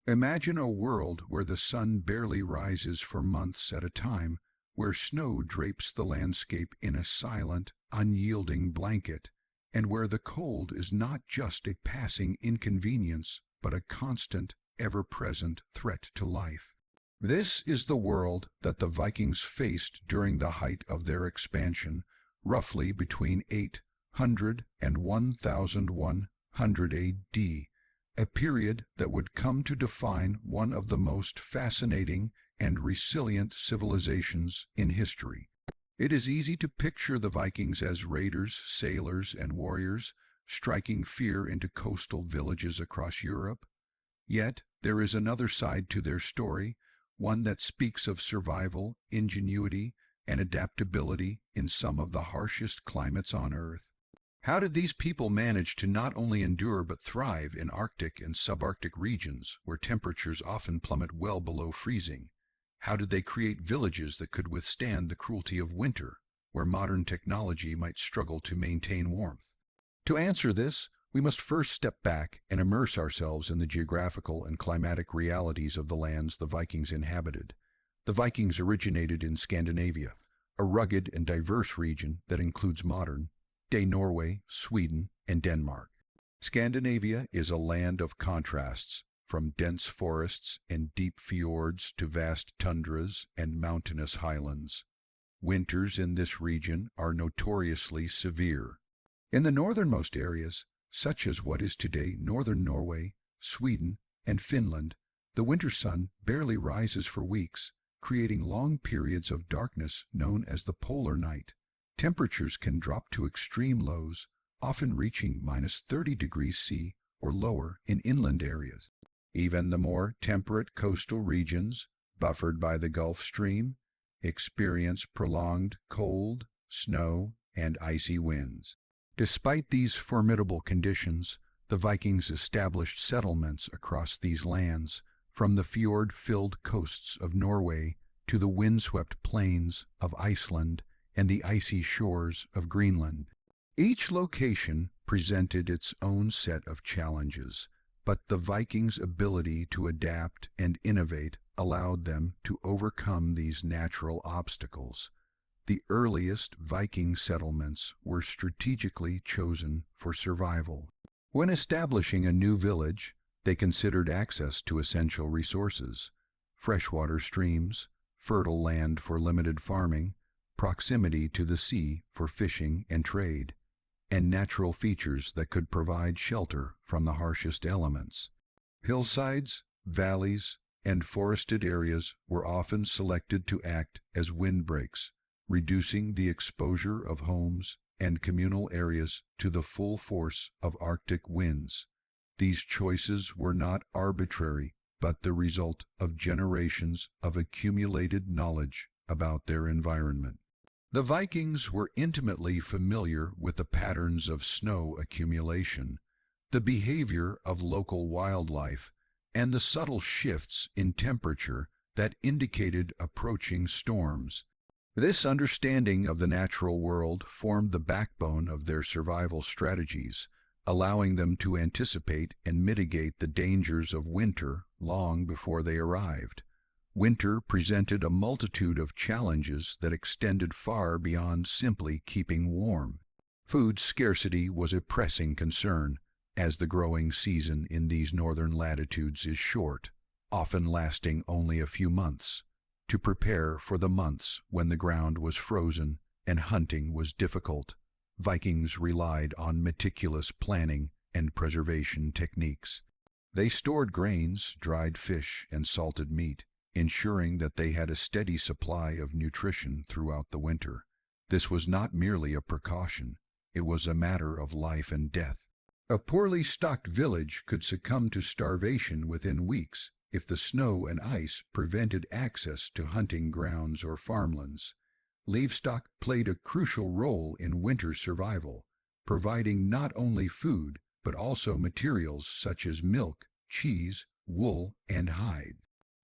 Imagine a world where the sun barely rises for months at a time, where snow drapes the landscape in a silent, unyielding blanket, and where the cold is not just a passing inconvenience, but a constant, ever-present threat to life. This is the world that the Vikings faced during the height of their expansion, roughly between 800 and 1100 AD, a period that would come to define one of the most fascinating and resilient civilizations in history. It is easy to picture the Vikings as raiders, sailors, and warriors, striking fear into coastal villages across Europe. Yet there is another side to their story, one that speaks of survival, ingenuity, and adaptability in some of the harshest climates on Earth. How did these people manage to not only endure but thrive in Arctic and subarctic regions where temperatures often plummet well below freezing? How did they create villages that could withstand the cruelty of winter, where modern technology might struggle to maintain warmth? To answer this, we must first step back and immerse ourselves in the geographical and climatic realities of the lands the Vikings inhabited. The Vikings originated in Scandinavia, a rugged and diverse region that includes modern-day Norway, Sweden, and Denmark. Scandinavia is a land of contrasts, from dense forests and deep fjords to vast tundras and mountainous highlands. Winters in this region are notoriously severe. In the northernmost areas, such as what is today northern Norway, Sweden, and Finland, the winter sun barely rises for weeks, creating long periods of darkness known as the polar night. Temperatures can drop to extreme lows, often reaching -30 degrees C or lower in inland areas. Even the more temperate coastal regions, buffered by the Gulf Stream, experience prolonged cold, snow, and icy winds. Despite these formidable conditions, the Vikings established settlements across these lands, from the fjord-filled coasts of Norway to the windswept plains of Iceland and the icy shores of Greenland. Each location presented its own set of challenges, but the Vikings' ability to adapt and innovate allowed them to overcome these natural obstacles. The earliest Viking settlements were strategically chosen for survival. When establishing a new village, they considered access to essential resources: freshwater streams, fertile land for limited farming, proximity to the sea for fishing and trade, and natural features that could provide shelter from the harshest elements. Hillsides, valleys, and forested areas were often selected to act as windbreaks, reducing the exposure of homes and communal areas to the full force of Arctic winds. These choices were not arbitrary, but the result of generations of accumulated knowledge about their environment. The Vikings were intimately familiar with the patterns of snow accumulation, the behavior of local wildlife, and the subtle shifts in temperature that indicated approaching storms. This understanding of the natural world formed the backbone of their survival strategies, allowing them to anticipate and mitigate the dangers of winter long before they arrived. Winter presented a multitude of challenges that extended far beyond simply keeping warm. Food scarcity was a pressing concern, as the growing season in these northern latitudes is short, often lasting only a few months. To prepare for the months when the ground was frozen and hunting was difficult, Vikings relied on meticulous planning and preservation techniques. They stored grains, dried fish, and salted meat, ensuring that they had a steady supply of nutrition throughout the winter. This was not merely a precaution, it was a matter of life and death. A poorly stocked village could succumb to starvation within weeks if the snow and ice prevented access to hunting grounds or farmlands. Livestock played a crucial role in winter survival, providing not only food but also materials such as milk, cheese, wool, and hide.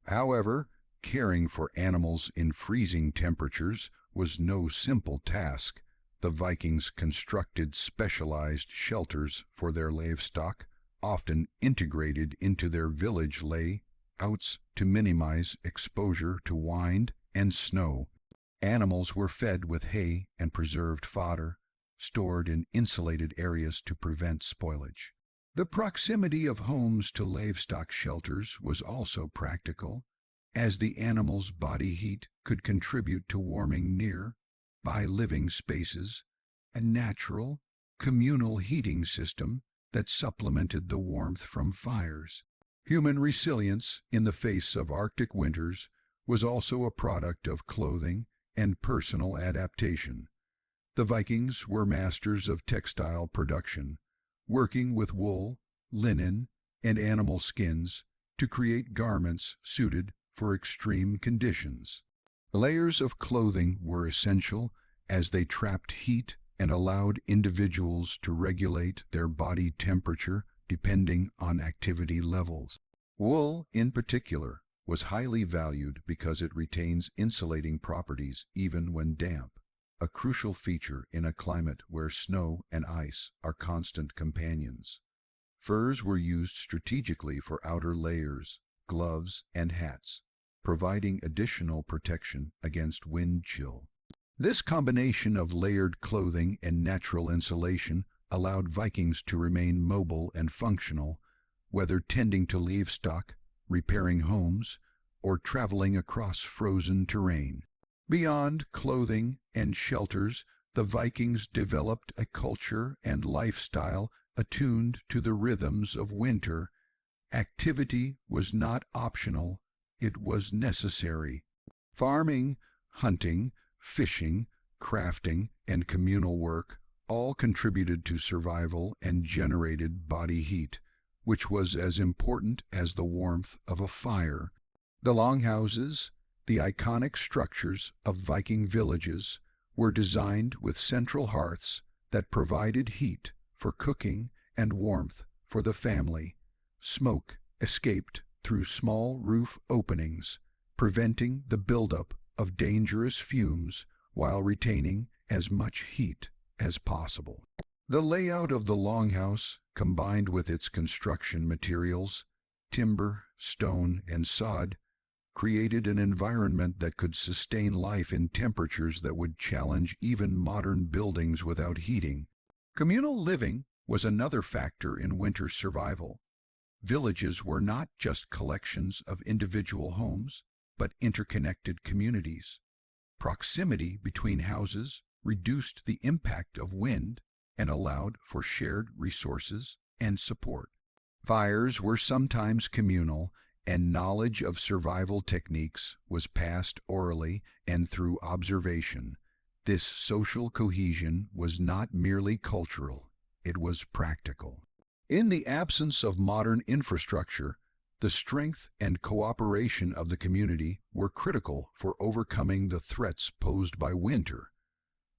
However, caring for animals in freezing temperatures was no simple task. The Vikings constructed specialized shelters for their livestock, often integrated into their village lay outs to minimize exposure to wind and snow. Animals were fed with hay and preserved fodder, stored in insulated areas to prevent spoilage. The proximity of homes to livestock shelters was also practical, as the animals' body heat could contribute to warming near, by living spaces, a natural, communal heating system that supplemented the warmth from fires. Human resilience in the face of Arctic winters was also a product of clothing and personal adaptation. The Vikings were masters of textile production, working with wool, linen, and animal skins to create garments suited for extreme conditions. Layers of clothing were essential as they trapped heat and allowed individuals to regulate their body temperature depending on activity levels. Wool, in particular, was highly valued because it retains insulating properties even when damp, a crucial feature in a climate where snow and ice are constant companions. Furs were used strategically for outer layers, gloves, and hats, providing additional protection against wind chill. This combination of layered clothing and natural insulation allowed Vikings to remain mobile and functional, whether tending to livestock, repairing homes, or traveling across frozen terrain. Beyond clothing and shelters, the Vikings developed a culture and lifestyle attuned to the rhythms of winter. Activity was not optional, it was necessary. Farming, hunting, fishing, crafting, and communal work all contributed to survival and generated body heat, which was as important as the warmth of a fire. The longhouses, the iconic structures of Viking villages, were designed with central hearths that provided heat for cooking and warmth for the family. Smoke escaped through small roof openings, preventing the buildup of dangerous fumes while retaining as much heat as possible. The layout of the longhouse, combined with its construction materials, timber, stone, and sod, created an environment that could sustain life in temperatures that would challenge even modern buildings without heating. Communal living was another factor in winter survival. Villages were not just collections of individual homes, but interconnected communities. Proximity between houses reduced the impact of wind and allowed for shared resources and support. Fires were sometimes communal, and knowledge of survival techniques was passed orally and through observation. This social cohesion was not merely cultural, it was practical. In the absence of modern infrastructure, the strength and cooperation of the community were critical for overcoming the threats posed by winter.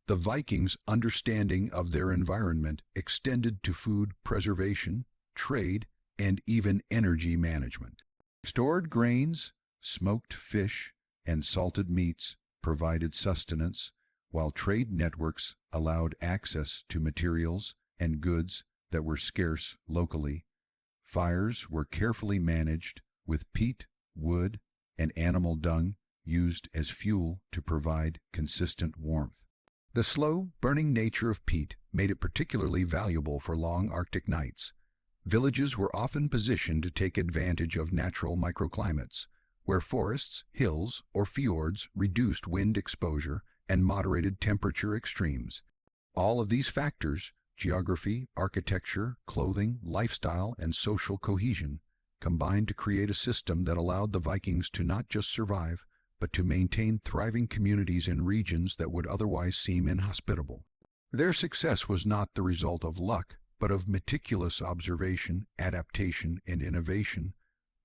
The Vikings' understanding of their environment extended to food preservation, trade, and even energy management. Stored grains, smoked fish, and salted meats provided sustenance, while trade networks allowed access to materials and goods that were scarce locally. Fires were carefully managed, with peat, wood, and animal dung used as fuel to provide consistent warmth. The slow, burning nature of peat made it particularly valuable for long Arctic nights. Villages were often positioned to take advantage of natural microclimates, where forests, hills, or fjords reduced wind exposure and moderated temperature extremes. All of these factors, geography, architecture, clothing, lifestyle, and social cohesion, combined to create a system that allowed the Vikings to not just survive, but to maintain thriving communities in regions that would otherwise seem inhospitable. Their success was not the result of luck, but of meticulous observation, adaptation, and innovation.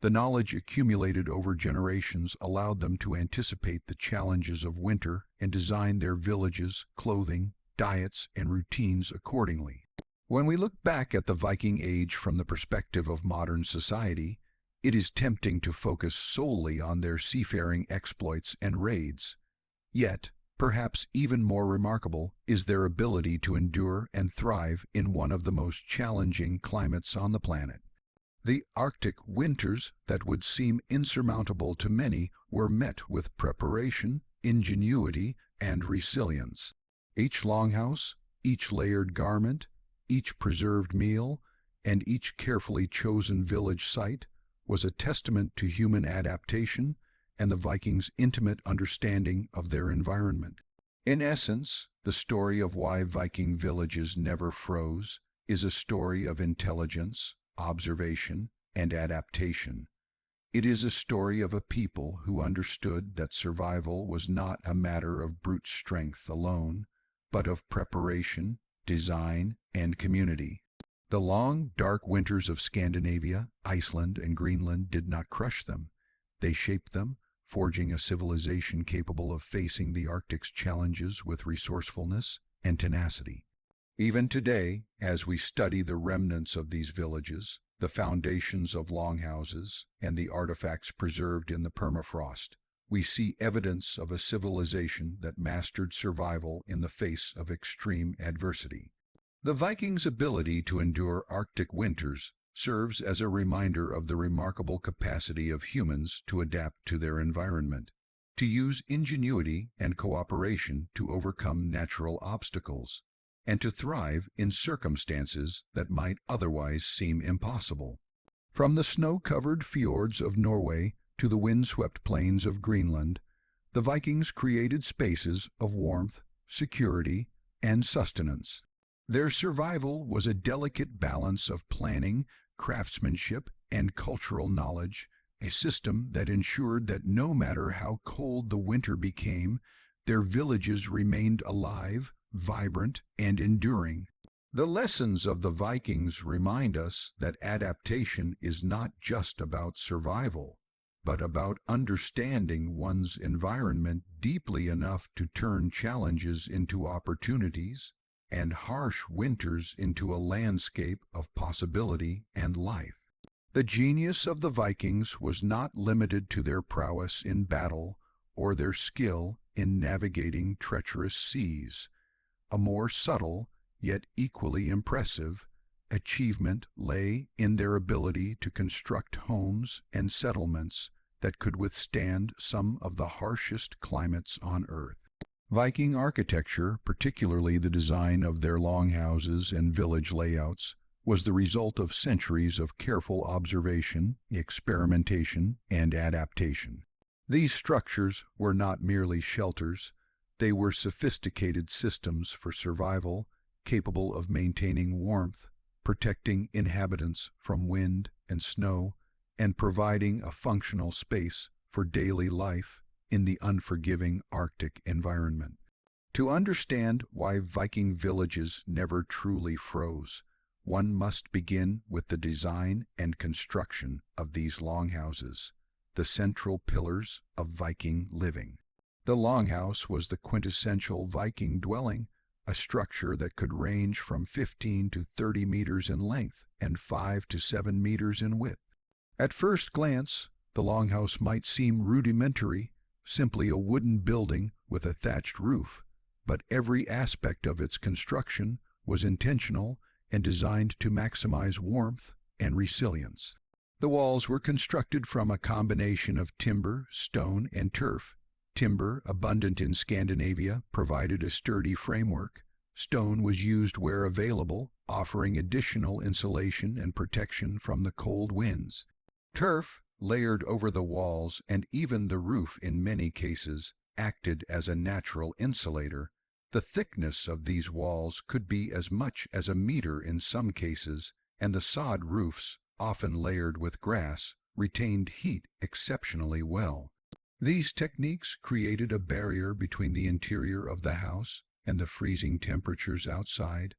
The knowledge accumulated over generations allowed them to anticipate the challenges of winter and design their villages, clothing, diets, and routines accordingly. When we look back at the Viking Age from the perspective of modern society, it is tempting to focus solely on their seafaring exploits and raids. Yet, perhaps even more remarkable is their ability to endure and thrive in one of the most challenging climates on the planet. The Arctic winters that would seem insurmountable to many were met with preparation, ingenuity, and resilience. Each longhouse, each layered garment, each preserved meal, and each carefully chosen village site was a testament to human adaptation and the Vikings' intimate understanding of their environment. In essence, the story of why Viking villages never froze is a story of intelligence, observation, and adaptation. It is a story of a people who understood that survival was not a matter of brute strength alone, but of preparation, design, and community. The long, dark winters of Scandinavia, Iceland, and Greenland did not crush them. They shaped them, forging a civilization capable of facing the Arctic's challenges with resourcefulness and tenacity. Even today, as we study the remnants of these villages, the foundations of longhouses, and the artifacts preserved in the permafrost, we see evidence of a civilization that mastered survival in the face of extreme adversity. The Vikings' ability to endure Arctic winters serves as a reminder of the remarkable capacity of humans to adapt to their environment, to use ingenuity and cooperation to overcome natural obstacles, and to thrive in circumstances that might otherwise seem impossible. From the snow-covered fjords of Norway to the windswept plains of Greenland, the Vikings created spaces of warmth, security, and sustenance. Their survival was a delicate balance of planning, craftsmanship, and cultural knowledge, a system that ensured that no matter how cold the winter became, their villages remained alive, vibrant, and enduring. The lessons of the Vikings remind us that adaptation is not just about survival, but about understanding one's environment deeply enough to turn challenges into opportunities and harsh winters into a landscape of possibility and life. The genius of the Vikings was not limited to their prowess in battle or their skill in navigating treacherous seas. A more subtle, yet equally impressive, achievement lay in their ability to construct homes and settlements that could withstand some of the harshest climates on Earth. Viking architecture, particularly the design of their longhouses and village layouts, was the result of centuries of careful observation, experimentation, and adaptation. These structures were not merely shelters, they were sophisticated systems for survival, capable of maintaining warmth, protecting inhabitants from wind and snow, and providing a functional space for daily life in the unforgiving Arctic environment. To understand why Viking villages never truly froze, one must begin with the design and construction of these longhouses, the central pillars of Viking living. The longhouse was the quintessential Viking dwelling, a structure that could range from 15 to 30 meters in length and 5 to 7 meters in width. At first glance, the longhouse might seem rudimentary, simply a wooden building with a thatched roof, but every aspect of its construction was intentional and designed to maximize warmth and resilience. The walls were constructed from a combination of timber, stone, and turf. Timber, abundant in Scandinavia, provided a sturdy framework. Stone was used where available, offering additional insulation and protection from the cold winds. Turf, layered over the walls and even the roof in many cases, acted as a natural insulator. The thickness of these walls could be as much as a meter in some cases, and the sod roofs, often layered with grass, retained heat exceptionally well. These techniques created a barrier between the interior of the house and the freezing temperatures outside,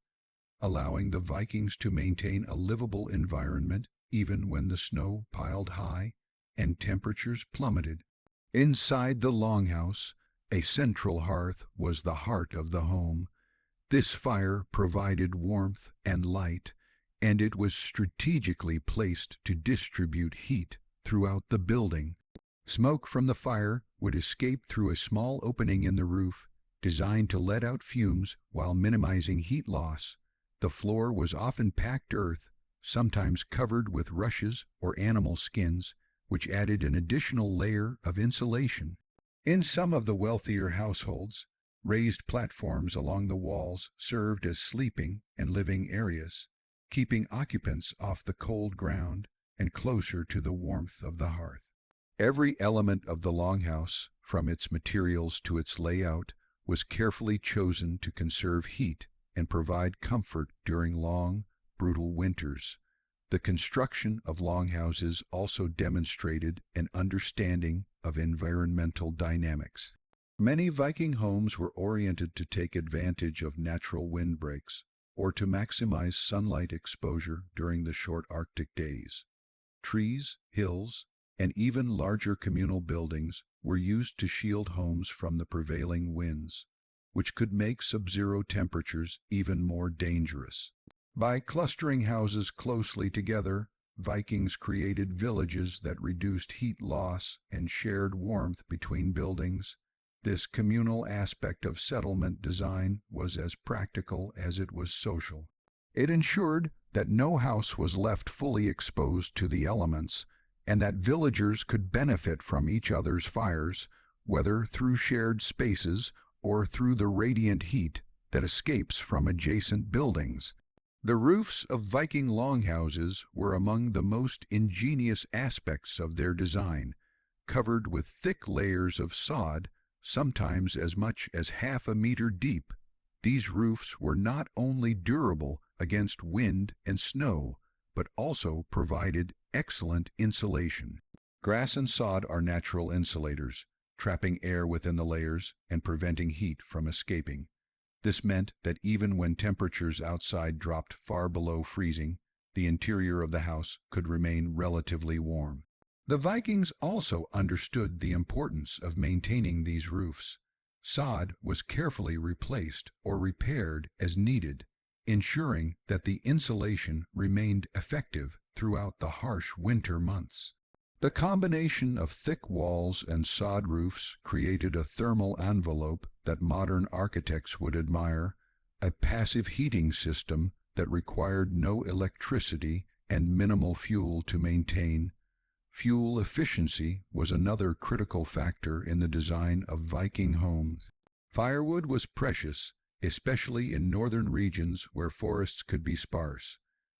allowing the Vikings to maintain a livable environment even when the snow piled high and temperatures plummeted. Inside the longhouse, a central hearth was the heart of the home. This fire provided warmth and light, and it was strategically placed to distribute heat throughout the building. Smoke from the fire would escape through a small opening in the roof, designed to let out fumes while minimizing heat loss. The floor was often packed earth, sometimes covered with rushes or animal skins, which added an additional layer of insulation. In some of the wealthier households, raised platforms along the walls served as sleeping and living areas, keeping occupants off the cold ground and closer to the warmth of the hearth. Every element of the longhouse, from its materials to its layout, was carefully chosen to conserve heat and provide comfort during long, brutal winters. The construction of longhouses also demonstrated an understanding of environmental dynamics. Many Viking homes were oriented to take advantage of natural windbreaks or to maximize sunlight exposure during the short Arctic days. Trees, hills, and even larger communal buildings were used to shield homes from the prevailing winds, which could make sub-zero temperatures even more dangerous. By clustering houses closely together, Vikings created villages that reduced heat loss and shared warmth between buildings. This communal aspect of settlement design was as practical as it was social. It ensured that no house was left fully exposed to the elements, and that villagers could benefit from each other's fires, whether through shared spaces or through the radiant heat that escapes from adjacent buildings. The roofs of Viking longhouses were among the most ingenious aspects of their design, covered with thick layers of sod, sometimes as much as half a meter deep. These roofs were not only durable against wind and snow, but also provided excellent insulation. Grass and sod are natural insulators, trapping air within the layers and preventing heat from escaping. This meant that even when temperatures outside dropped far below freezing, the interior of the house could remain relatively warm. The Vikings also understood the importance of maintaining these roofs. Sod was carefully replaced or repaired as needed, ensuring that the insulation remained effective throughout the harsh winter months. The combination of thick walls and sod roofs created a thermal envelope that modern architects would admire, a passive heating system that required no electricity and minimal fuel to maintain. Fuel efficiency was another critical factor in the design of Viking homes. Firewood was precious, especially in northern regions where forests could be sparse.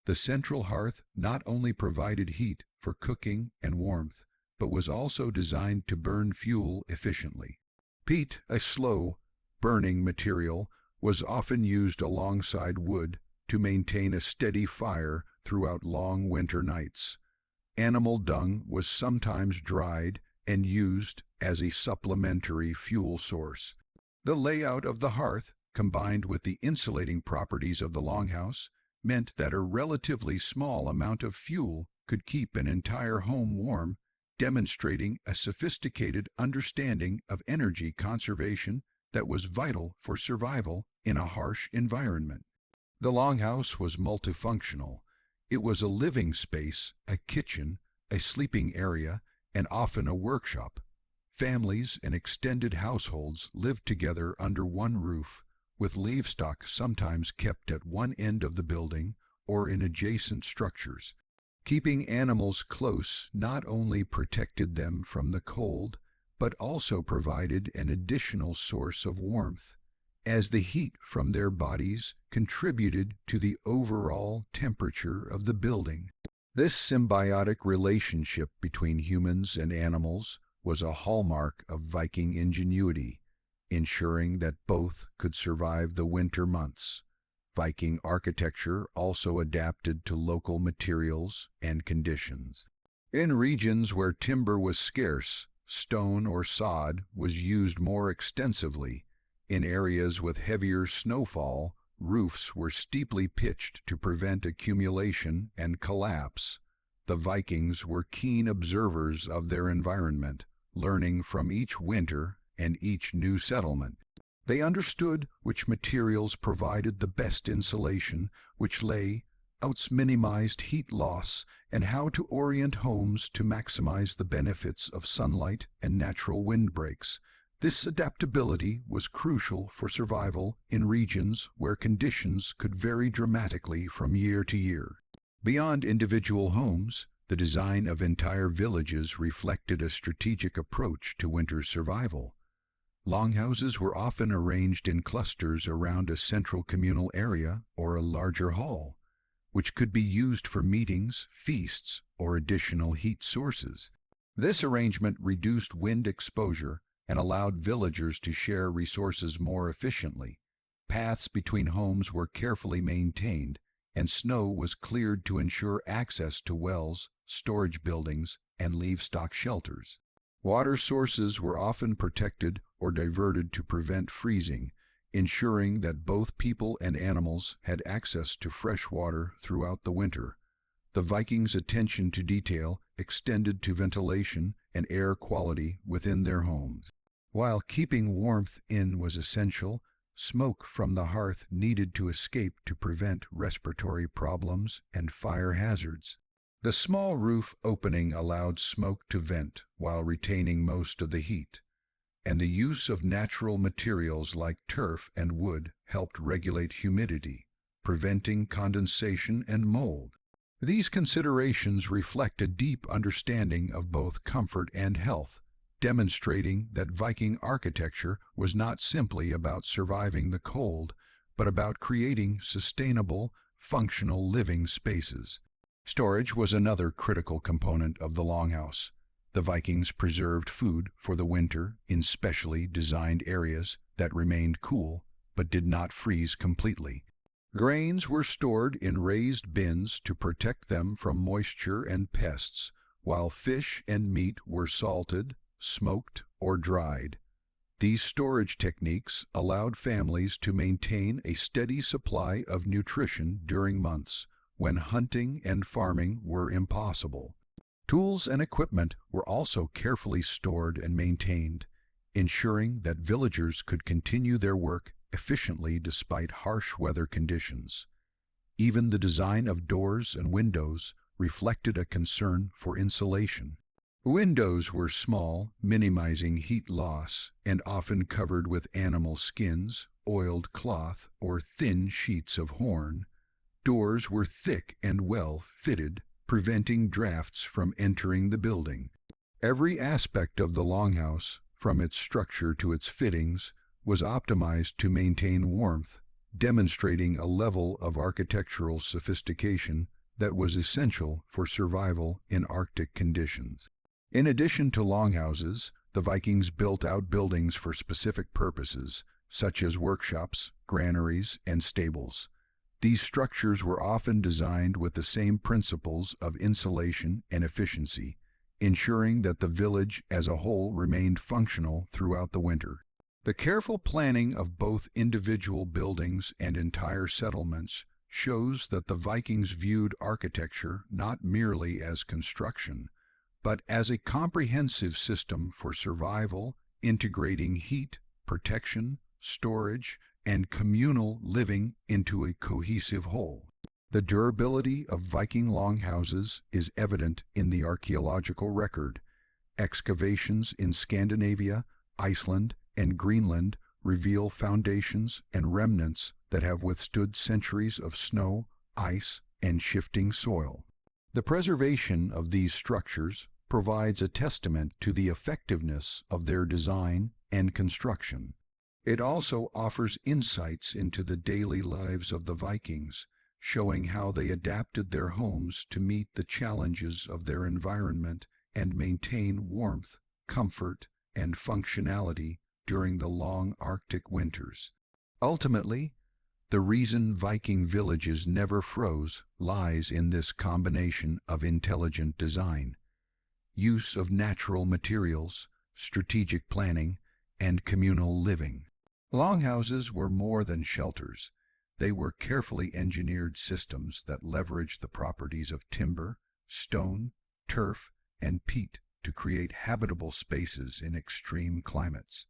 The central hearth not only provided heat for cooking and warmth, but was also designed to burn fuel efficiently. Peat, a slow, burning material, was often used alongside wood to maintain a steady fire throughout long winter nights. Animal dung was sometimes dried and used as a supplementary fuel source. The layout of the hearth, combined with the insulating properties of the longhouse, meant that a relatively small amount of fuel could keep an entire home warm, demonstrating a sophisticated understanding of energy conservation that was vital for survival in a harsh environment. The longhouse was multifunctional. It was a living space, a kitchen, a sleeping area, and often a workshop. Families and extended households lived together under one roof, with livestock sometimes kept at one end of the building or in adjacent structures. Keeping animals close not only protected them from the cold, but also provided an additional source of warmth, as the heat from their bodies contributed to the overall temperature of the building. This symbiotic relationship between humans and animals was a hallmark of Viking ingenuity, ensuring that both could survive the winter months. Viking architecture also adapted to local materials and conditions. In regions where timber was scarce, stone or sod was used more extensively. In areas with heavier snowfall, roofs were steeply pitched to prevent accumulation and collapse. The Vikings were keen observers of their environment, learning from each winter and each new settlement. They understood which materials provided the best insulation, which layouts minimized heat loss, and how to orient homes to maximize the benefits of sunlight and natural windbreaks. This adaptability was crucial for survival in regions where conditions could vary dramatically from year to year. Beyond individual homes, the design of entire villages reflected a strategic approach to winter survival. Longhouses were often arranged in clusters around a central communal area or a larger hall, which could be used for meetings, feasts, or additional heat sources. This arrangement reduced wind exposure and allowed villagers to share resources more efficiently. Paths between homes were carefully maintained, and snow was cleared to ensure access to wells, storage buildings, and livestock shelters. Water sources were often protected or diverted to prevent freezing, ensuring that both people and animals had access to fresh water throughout the winter. The Vikings' attention to detail extended to ventilation and air quality within their homes. While keeping warmth in was essential, smoke from the hearth needed to escape to prevent respiratory problems and fire hazards. The small roof opening allowed smoke to vent while retaining most of the heat, and the use of natural materials like turf and wood helped regulate humidity, preventing condensation and mold. These considerations reflect a deep understanding of both comfort and health, demonstrating that Viking architecture was not simply about surviving the cold, but about creating sustainable, functional living spaces. Storage was another critical component of the longhouse. The Vikings preserved food for the winter in specially designed areas that remained cool but did not freeze completely. Grains were stored in raised bins to protect them from moisture and pests, while fish and meat were salted, smoked, or dried. These storage techniques allowed families to maintain a steady supply of nutrition during months when hunting and farming were impossible. Tools and equipment were also carefully stored and maintained, ensuring that villagers could continue their work efficiently despite harsh weather conditions. Even the design of doors and windows reflected a concern for insulation. Windows were small, minimizing heat loss, and often covered with animal skins, oiled cloth, or thin sheets of horn. Doors were thick and well fitted, preventing drafts from entering the building. Every aspect of the longhouse, from its structure to its fittings, was optimized to maintain warmth, demonstrating a level of architectural sophistication that was essential for survival in Arctic conditions. In addition to longhouses, the Vikings built outbuildings for specific purposes, such as workshops, granaries, and stables. These structures were often designed with the same principles of insulation and efficiency, ensuring that the village as a whole remained functional throughout the winter. The careful planning of both individual buildings and entire settlements shows that the Vikings viewed architecture not merely as construction, but as a comprehensive system for survival, integrating heat, protection, storage, and communal living into a cohesive whole. The durability of Viking longhouses is evident in the archaeological record. Excavations in Scandinavia, Iceland, and Greenland reveal foundations and remnants that have withstood centuries of snow, ice, and shifting soil. The preservation of these structures provides a testament to the effectiveness of their design and construction. It also offers insights into the daily lives of the Vikings, showing how they adapted their homes to meet the challenges of their environment and maintain warmth, comfort, and functionality during the long Arctic winters. Ultimately, the reason Viking villages never froze lies in this combination of intelligent design, use of natural materials, strategic planning, and communal living. Longhouses were more than shelters. They were carefully engineered systems that leveraged the properties of timber, stone, turf, and peat to create habitable spaces in extreme climates.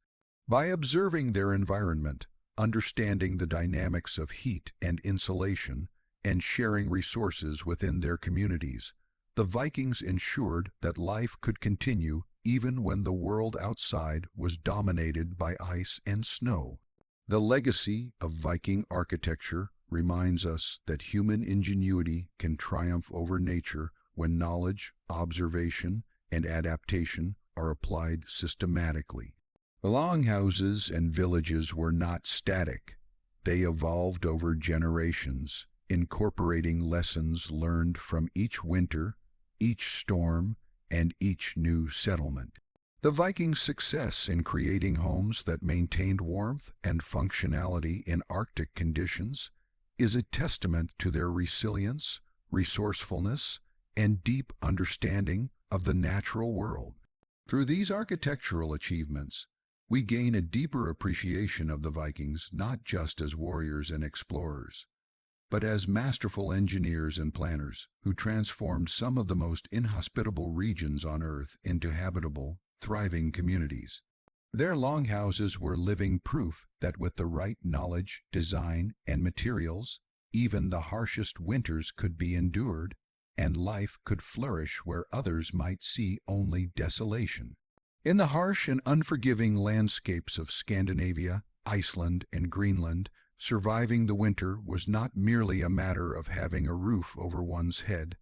By observing their environment, understanding the dynamics of heat and insulation, and sharing resources within their communities, the Vikings ensured that life could continue even when the world outside was dominated by ice and snow. The legacy of Viking architecture reminds us that human ingenuity can triumph over nature when knowledge, observation, and adaptation are applied systematically. The longhouses and villages were not static. They evolved over generations, incorporating lessons learned from each winter, each storm, and each new settlement. The Vikings' success in creating homes that maintained warmth and functionality in Arctic conditions is a testament to their resilience, resourcefulness, and deep understanding of the natural world. Through these architectural achievements, we gain a deeper appreciation of the Vikings not just as warriors and explorers, but as masterful engineers and planners who transformed some of the most inhospitable regions on Earth into habitable, thriving communities. Their longhouses were living proof that with the right knowledge, design, and materials, even the harshest winters could be endured, and life could flourish where others might see only desolation. In the harsh and unforgiving landscapes of Scandinavia, Iceland, and Greenland, surviving the winter was not merely a matter of having a roof over one's head.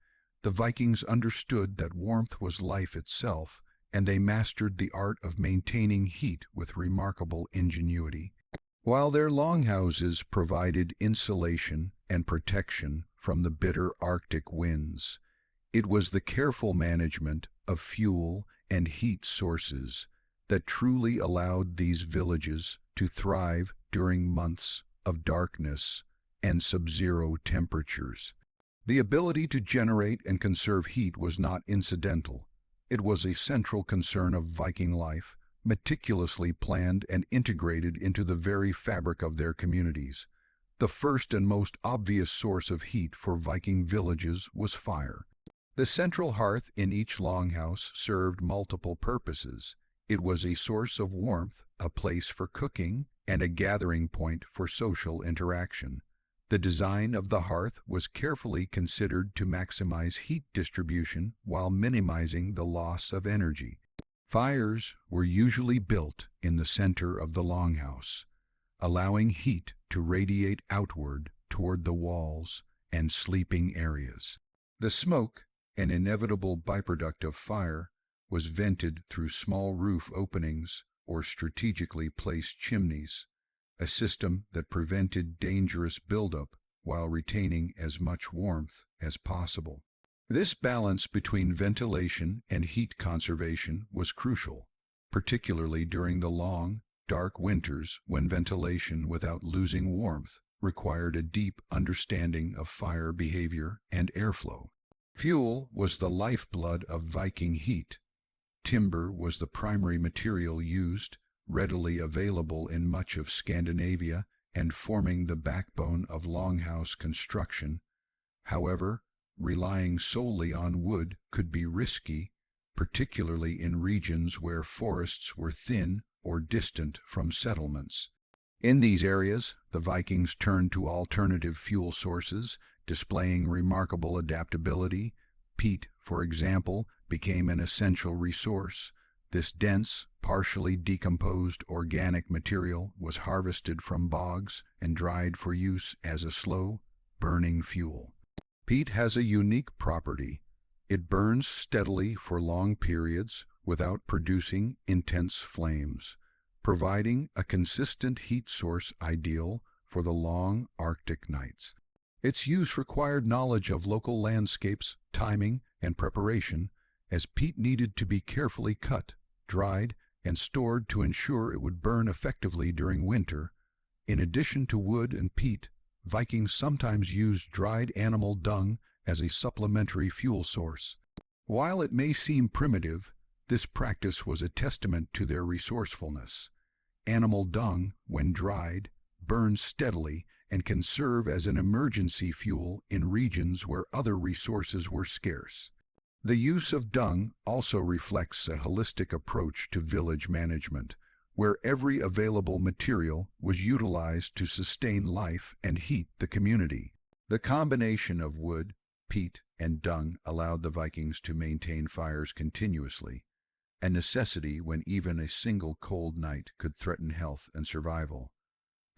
The Vikings understood that warmth was life itself, and they mastered the art of maintaining heat with remarkable ingenuity. While their longhouses provided insulation and protection from the bitter Arctic winds, it was the careful management of fuel and heat sources that truly allowed these villages to thrive during months of darkness and sub-zero temperatures. The ability to generate and conserve heat was not incidental. It was a central concern of Viking life, meticulously planned and integrated into the very fabric of their communities. The first and most obvious source of heat for Viking villages was fire. The central hearth in each longhouse served multiple purposes. It was a source of warmth, a place for cooking, and a gathering point for social interaction. The design of the hearth was carefully considered to maximize heat distribution while minimizing the loss of energy. Fires were usually built in the center of the longhouse, allowing heat to radiate outward toward the walls and sleeping areas. The smoke, an inevitable byproduct of fire, was vented through small roof openings or strategically placed chimneys, a system that prevented dangerous buildup while retaining as much warmth as possible. This balance between ventilation and heat conservation was crucial, particularly during the long, dark winters when ventilation without losing warmth required a deep understanding of fire behavior and airflow. Fuel was the lifeblood of Viking heat. Timber was the primary material used, readily available in much of Scandinavia and forming the backbone of longhouse construction. However, relying solely on wood could be risky, particularly in regions where forests were thin or distant from settlements. In these areas, the Vikings turned to alternative fuel sources, displaying remarkable adaptability. Peat, for example, became an essential resource. This dense, partially decomposed organic material was harvested from bogs and dried for use as a slow, burning fuel. Peat has a unique property. It burns steadily for long periods without producing intense flames, providing a consistent heat source ideal for the long Arctic nights. Its use required knowledge of local landscapes, timing, and preparation, as peat needed to be carefully cut, dried, and stored to ensure it would burn effectively during winter. In addition to wood and peat, Vikings sometimes used dried animal dung as a supplementary fuel source. While it may seem primitive, this practice was a testament to their resourcefulness. Animal dung, when dried, burns steadily and can serve as an emergency fuel in regions where other resources were scarce. The use of dung also reflects a holistic approach to village management, where every available material was utilized to sustain life and heat the community. The combination of wood, peat, and dung allowed the Vikings to maintain fires continuously, a necessity when even a single cold night could threaten health and survival.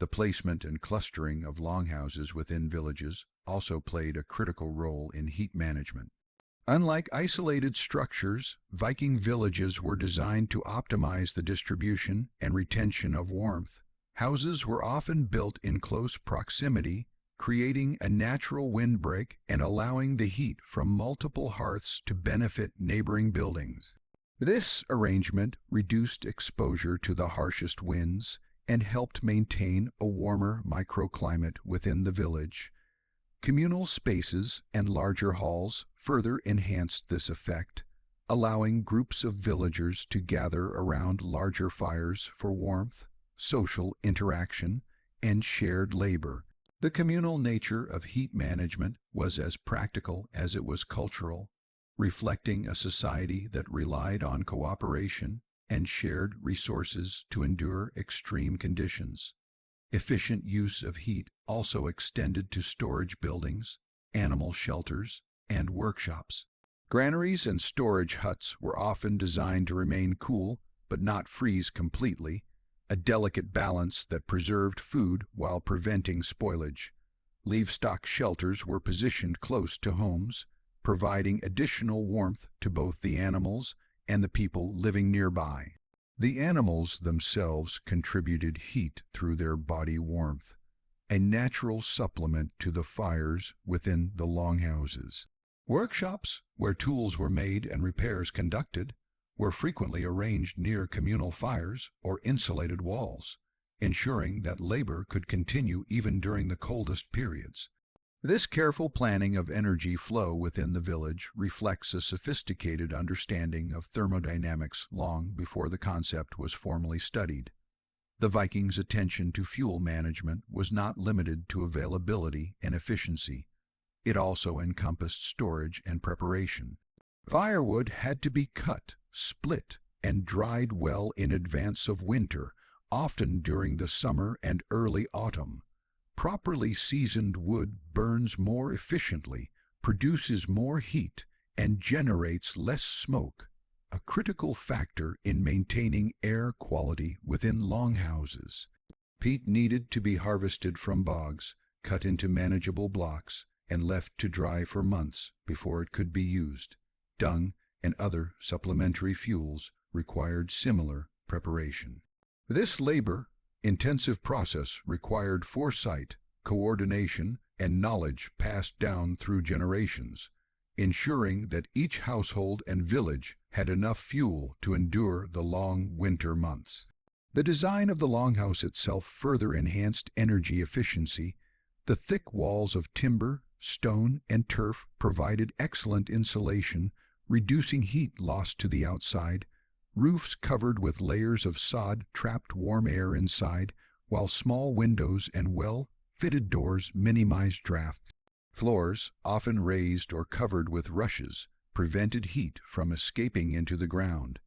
The placement and clustering of longhouses within villages also played a critical role in heat management. Unlike isolated structures, Viking villages were designed to optimize the distribution and retention of warmth. Houses were often built in close proximity, creating a natural windbreak and allowing the heat from multiple hearths to benefit neighboring buildings. This arrangement reduced exposure to the harshest winds and helped maintain a warmer microclimate within the village. Communal spaces and larger halls further enhanced this effect, allowing groups of villagers to gather around larger fires for warmth, social interaction, and shared labor. The communal nature of heat management was as practical as it was cultural, reflecting a society that relied on cooperation and shared resources to endure extreme conditions. Efficient use of heat also extended to storage buildings, animal shelters, and workshops. Granaries and storage huts were often designed to remain cool but not freeze completely, a delicate balance that preserved food while preventing spoilage. Livestock shelters were positioned close to homes, providing additional warmth to both the animals and the people living nearby. The animals themselves contributed heat through their body warmth, a natural supplement to the fires within the longhouses. Workshops, where tools were made and repairs conducted, were frequently arranged near communal fires or insulated walls, ensuring that labor could continue even during the coldest periods. This careful planning of energy flow within the village reflects a sophisticated understanding of thermodynamics long before the concept was formally studied. The Vikings' attention to fuel management was not limited to availability and efficiency. It also encompassed storage and preparation. Firewood had to be cut, split, and dried well in advance of winter, often during the summer and early autumn. Properly seasoned wood burns more efficiently, produces more heat, and generates less smoke, a critical factor in maintaining air quality within longhouses. Peat needed to be harvested from bogs, cut into manageable blocks, and left to dry for months before it could be used. Dung and other supplementary fuels required similar preparation. This labor-intensive process required foresight, coordination, and knowledge passed down through generations, ensuring that each household and village had enough fuel to endure the long winter months. The design of the longhouse itself further enhanced energy efficiency. The thick walls of timber, stone, and turf provided excellent insulation, reducing heat loss to the outside. Roofs covered with layers of sod trapped warm air inside, while small windows and well-fitted doors minimized drafts. Floors, often raised or covered with rushes, prevented heat from escaping into the ground.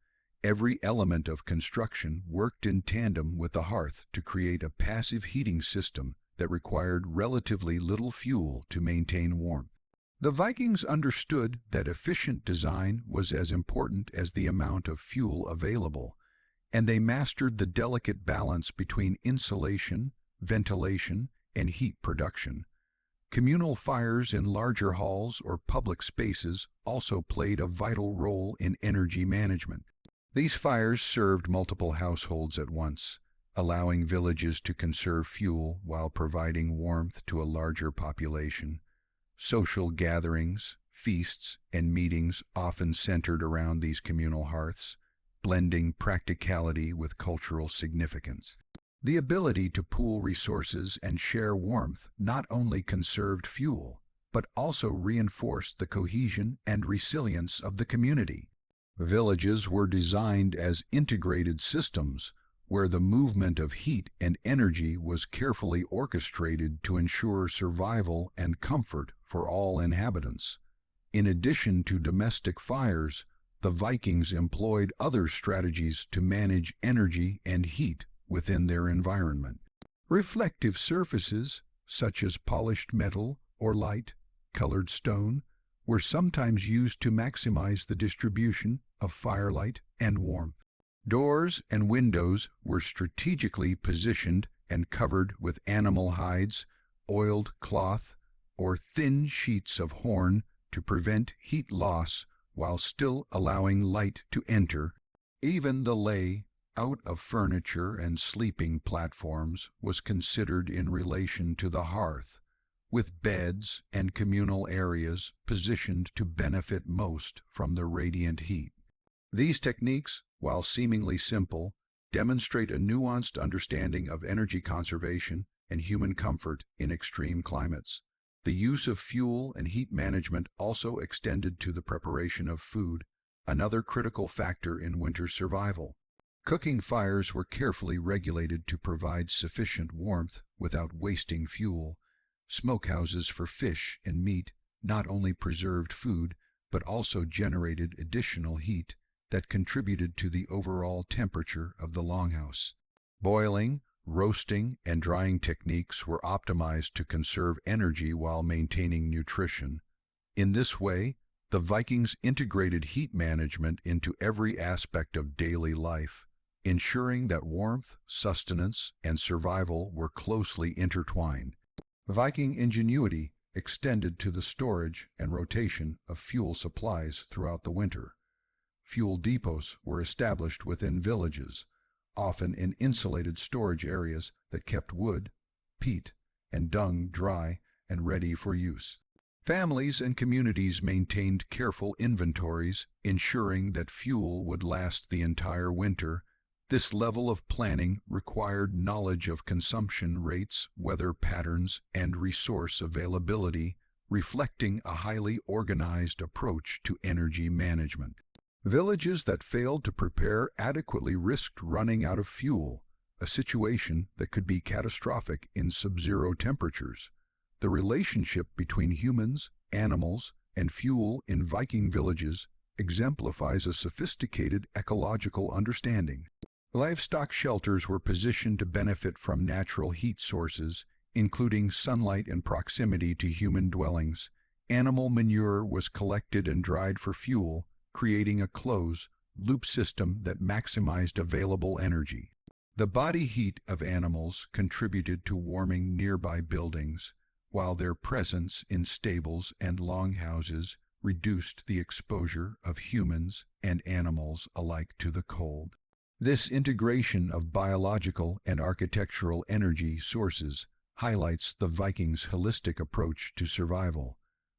Every element of construction worked in tandem with the hearth to create a passive heating system that required relatively little fuel to maintain warmth. The Vikings understood that efficient design was as important as the amount of fuel available, and they mastered the delicate balance between insulation, ventilation, and heat production. Communal fires in larger halls or public spaces also played a vital role in energy management. These fires served multiple households at once, allowing villages to conserve fuel while providing warmth to a larger population. Social gatherings, feasts, and meetings often centered around these communal hearths, blending practicality with cultural significance. The ability to pool resources and share warmth not only conserved fuel, but also reinforced the cohesion and resilience of the community. Villages were designed as integrated systems, where the movement of heat and energy was carefully orchestrated to ensure survival and comfort for all inhabitants. In addition to domestic fires, the Vikings employed other strategies to manage energy and heat within their environment. Reflective surfaces, such as polished metal or light-colored stone, were sometimes used to maximize the distribution of firelight and warmth. Doors and windows were strategically positioned and covered with animal hides, oiled cloth, or thin sheets of horn to prevent heat loss while still allowing light to enter. Even the lay-out of furniture and sleeping platforms was considered in relation to the hearth, with beds and communal areas positioned to benefit most from the radiant heat. These techniques, while seemingly simple, demonstrate a nuanced understanding of energy conservation and human comfort in extreme climates. The use of fuel and heat management also extended to the preparation of food, another critical factor in winter survival. Cooking fires were carefully regulated to provide sufficient warmth without wasting fuel. Smokehouses for fish and meat not only preserved food, but also generated additional heat that contributed to the overall temperature of the longhouse. Boiling, roasting, and drying techniques were optimized to conserve energy while maintaining nutrition. In this way, the Vikings integrated heat management into every aspect of daily life, ensuring that warmth, sustenance, and survival were closely intertwined. Viking ingenuity extended to the storage and rotation of fuel supplies throughout the winter. Fuel depots were established within villages, often in insulated storage areas that kept wood, peat, and dung dry and ready for use. Families and communities maintained careful inventories, ensuring that fuel would last the entire winter. This level of planning required knowledge of consumption rates, weather patterns, and resource availability, reflecting a highly organized approach to energy management. Villages that failed to prepare adequately risked running out of fuel, a situation that could be catastrophic in sub-zero temperatures. The relationship between humans, animals, and fuel in Viking villages exemplifies a sophisticated ecological understanding. Livestock shelters were positioned to benefit from natural heat sources, including sunlight and proximity to human dwellings. Animal manure was collected and dried for fuel, creating a closed-loop system that maximized available energy. The body heat of animals contributed to warming nearby buildings, while their presence in stables and longhouses reduced the exposure of humans and animals alike to the cold. This integration of biological and architectural energy sources highlights the Vikings' holistic approach to survival,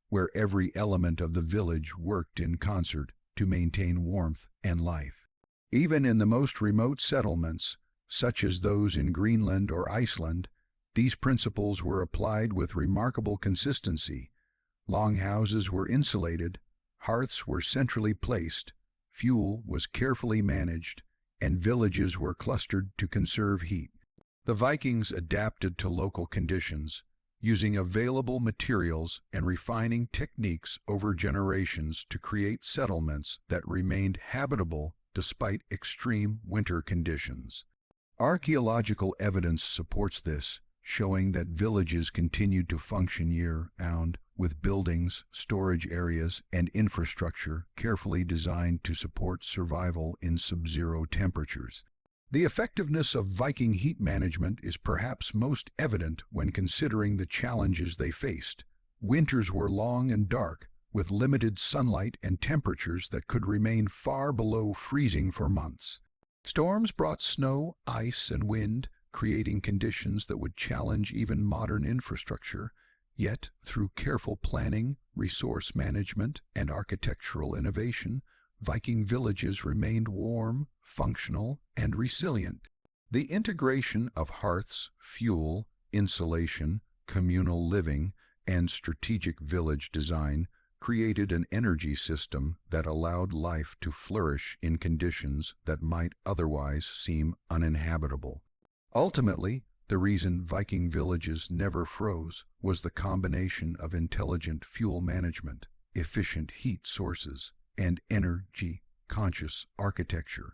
where every element of the village worked in concert to maintain warmth and life. Even in the most remote settlements, such as those in Greenland or Iceland, these principles were applied with remarkable consistency. Longhouses were insulated, hearths were centrally placed, fuel was carefully managed, and villages were clustered to conserve heat. The Vikings adapted to local conditions, using available materials and refining techniques over generations to create settlements that remained habitable despite extreme winter conditions. Archaeological evidence supports this, showing that villages continued to function year-round with buildings, storage areas, and infrastructure carefully designed to support survival in sub-zero temperatures. The effectiveness of Viking heat management is perhaps most evident when considering the challenges they faced. Winters were long and dark, with limited sunlight and temperatures that could remain far below freezing for months. Storms brought snow, ice, and wind, creating conditions that would challenge even modern infrastructure. Yet, through careful planning, resource management, and architectural innovation, Viking villages remained warm, functional, and resilient. The integration of hearths, fuel, insulation, communal living, and strategic village design created an energy system that allowed life to flourish in conditions that might otherwise seem uninhabitable. Ultimately, the reason Viking villages never froze was the combination of intelligent fuel management, efficient heat sources, and energy-conscious architecture.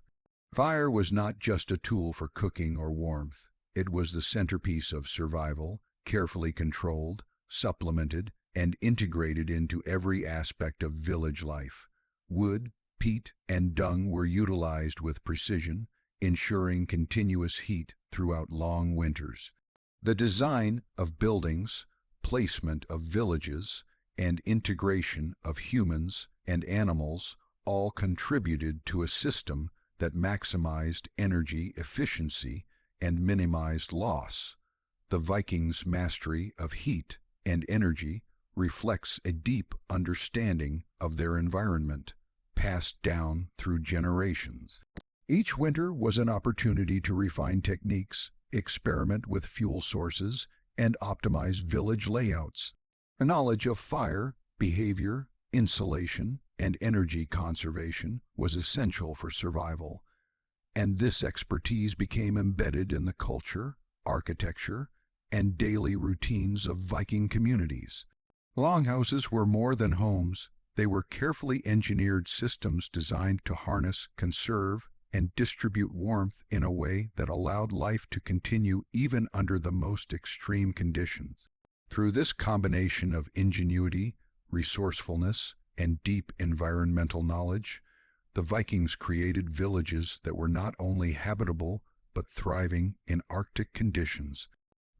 Fire was not just a tool for cooking or warmth. It was the centerpiece of survival, carefully controlled, supplemented, and integrated into every aspect of village life. Wood, peat, and dung were utilized with precision, ensuring continuous heat throughout long winters. The design of buildings, placement of villages, and integration of humans and animals all contributed to a system that maximized energy efficiency and minimized loss. The Vikings' mastery of heat and energy reflects a deep understanding of their environment, passed down through generations. Each winter was an opportunity to refine techniques, experiment with fuel sources, and optimize village layouts. A knowledge of fire, behavior, insulation, and energy conservation was essential for survival, and this expertise became embedded in the culture, architecture, and daily routines of Viking communities. Longhouses were more than homes. They were carefully engineered systems designed to harness, conserve, and distribute warmth in a way that allowed life to continue even under the most extreme conditions. Through this combination of ingenuity, resourcefulness, and deep environmental knowledge, the Vikings created villages that were not only habitable but thriving in Arctic conditions.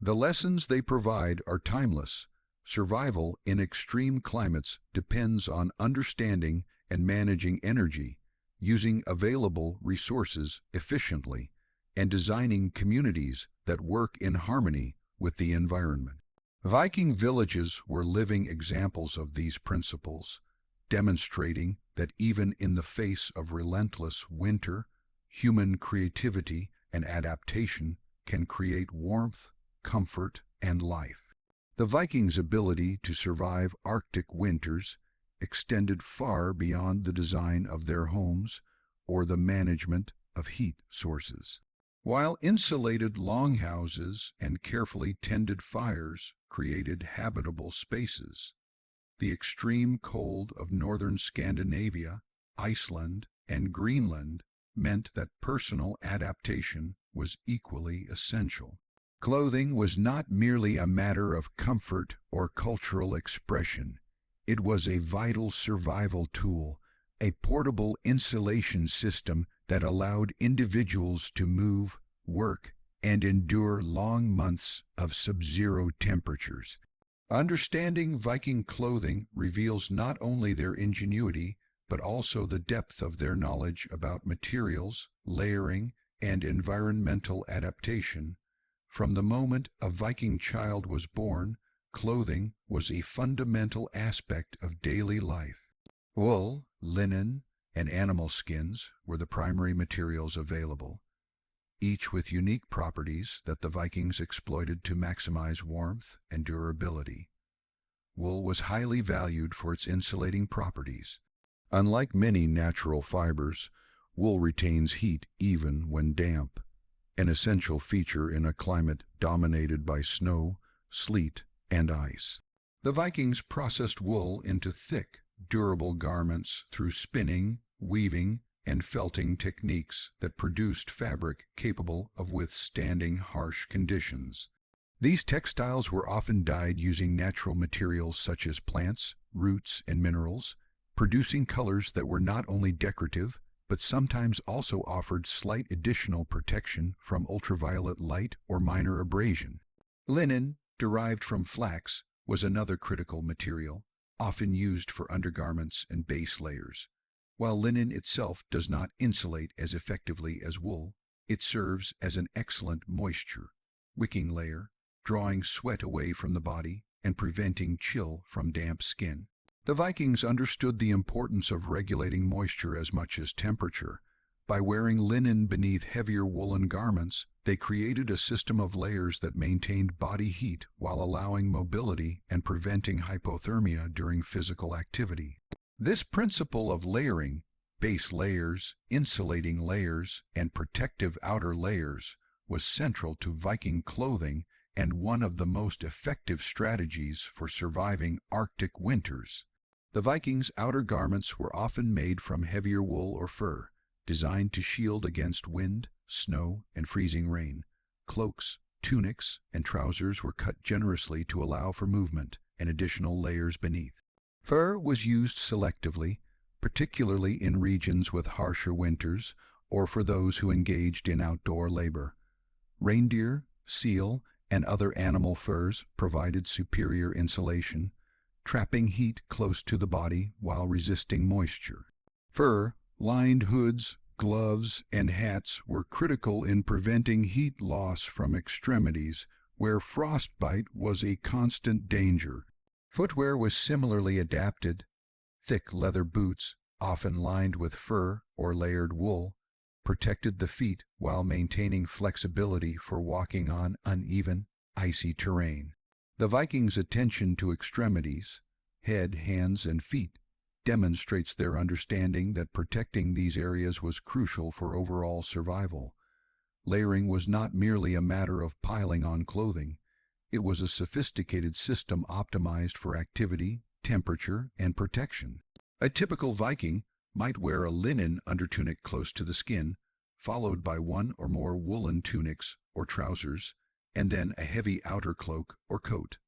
The lessons they provide are timeless. Survival in extreme climates depends on understanding and managing energy, using available resources efficiently, and designing communities that work in harmony with the environment. Viking villages were living examples of these principles, demonstrating that even in the face of relentless winter, human creativity and adaptation can create warmth, comfort, and life. The Vikings' ability to survive Arctic winters extended far beyond the design of their homes or the management of heat sources. While insulated longhouses and carefully tended fires created habitable spaces, the extreme cold of northern Scandinavia, Iceland, and Greenland meant that personal adaptation was equally essential. Clothing was not merely a matter of comfort or cultural expression. It was a vital survival tool, a portable insulation system that allowed individuals to move, work, and endure long months of sub-zero temperatures. Understanding Viking clothing reveals not only their ingenuity, but also the depth of their knowledge about materials, layering, and environmental adaptation. From the moment a Viking child was born, clothing was a fundamental aspect of daily life. Wool, linen, and animal skins were the primary materials available, each with unique properties that the Vikings exploited to maximize warmth and durability. Wool was highly valued for its insulating properties. Unlike many natural fibers, wool retains heat even when damp, an essential feature in a climate dominated by snow, sleet, and ice. The Vikings processed wool into thick, durable garments through spinning, weaving, and felting techniques that produced fabric capable of withstanding harsh conditions. These textiles were often dyed using natural materials such as plants, roots, and minerals, producing colors that were not only decorative, but sometimes also offered slight additional protection from ultraviolet light or minor abrasion. Linen, derived from flax, was another critical material, often used for undergarments and base layers. While linen itself does not insulate as effectively as wool, it serves as an excellent moisture wicking layer, drawing sweat away from the body and preventing chill from damp skin. The Vikings understood the importance of regulating moisture as much as temperature. By wearing linen beneath heavier woolen garments, they created a system of layers that maintained body heat while allowing mobility and preventing hypothermia during physical activity. This principle of layering, base layers, insulating layers, and protective outer layers, was central to Viking clothing and one of the most effective strategies for surviving Arctic winters. The Vikings' outer garments were often made from heavier wool or fur, designed to shield against wind, snow, and freezing rain. Cloaks, tunics, and trousers were cut generously to allow for movement and additional layers beneath. Fur was used selectively, particularly in regions with harsher winters or for those who engaged in outdoor labor. Reindeer, seal, and other animal furs provided superior insulation, trapping heat close to the body while resisting moisture. Fur-lined hoods, gloves, and hats were critical in preventing heat loss from extremities, where frostbite was a constant danger. Footwear was similarly adapted. Thick leather boots, often lined with fur or layered wool, protected the feet while maintaining flexibility for walking on uneven, icy terrain. The Vikings' attention to extremities, head, hands, and feet, demonstrates their understanding that protecting these areas was crucial for overall survival. Layering was not merely a matter of piling on clothing. It was a sophisticated system optimized for activity, temperature, and protection. A typical Viking might wear a linen undertunic close to the skin, followed by one or more woolen tunics or trousers, and then a heavy outer cloak or coat.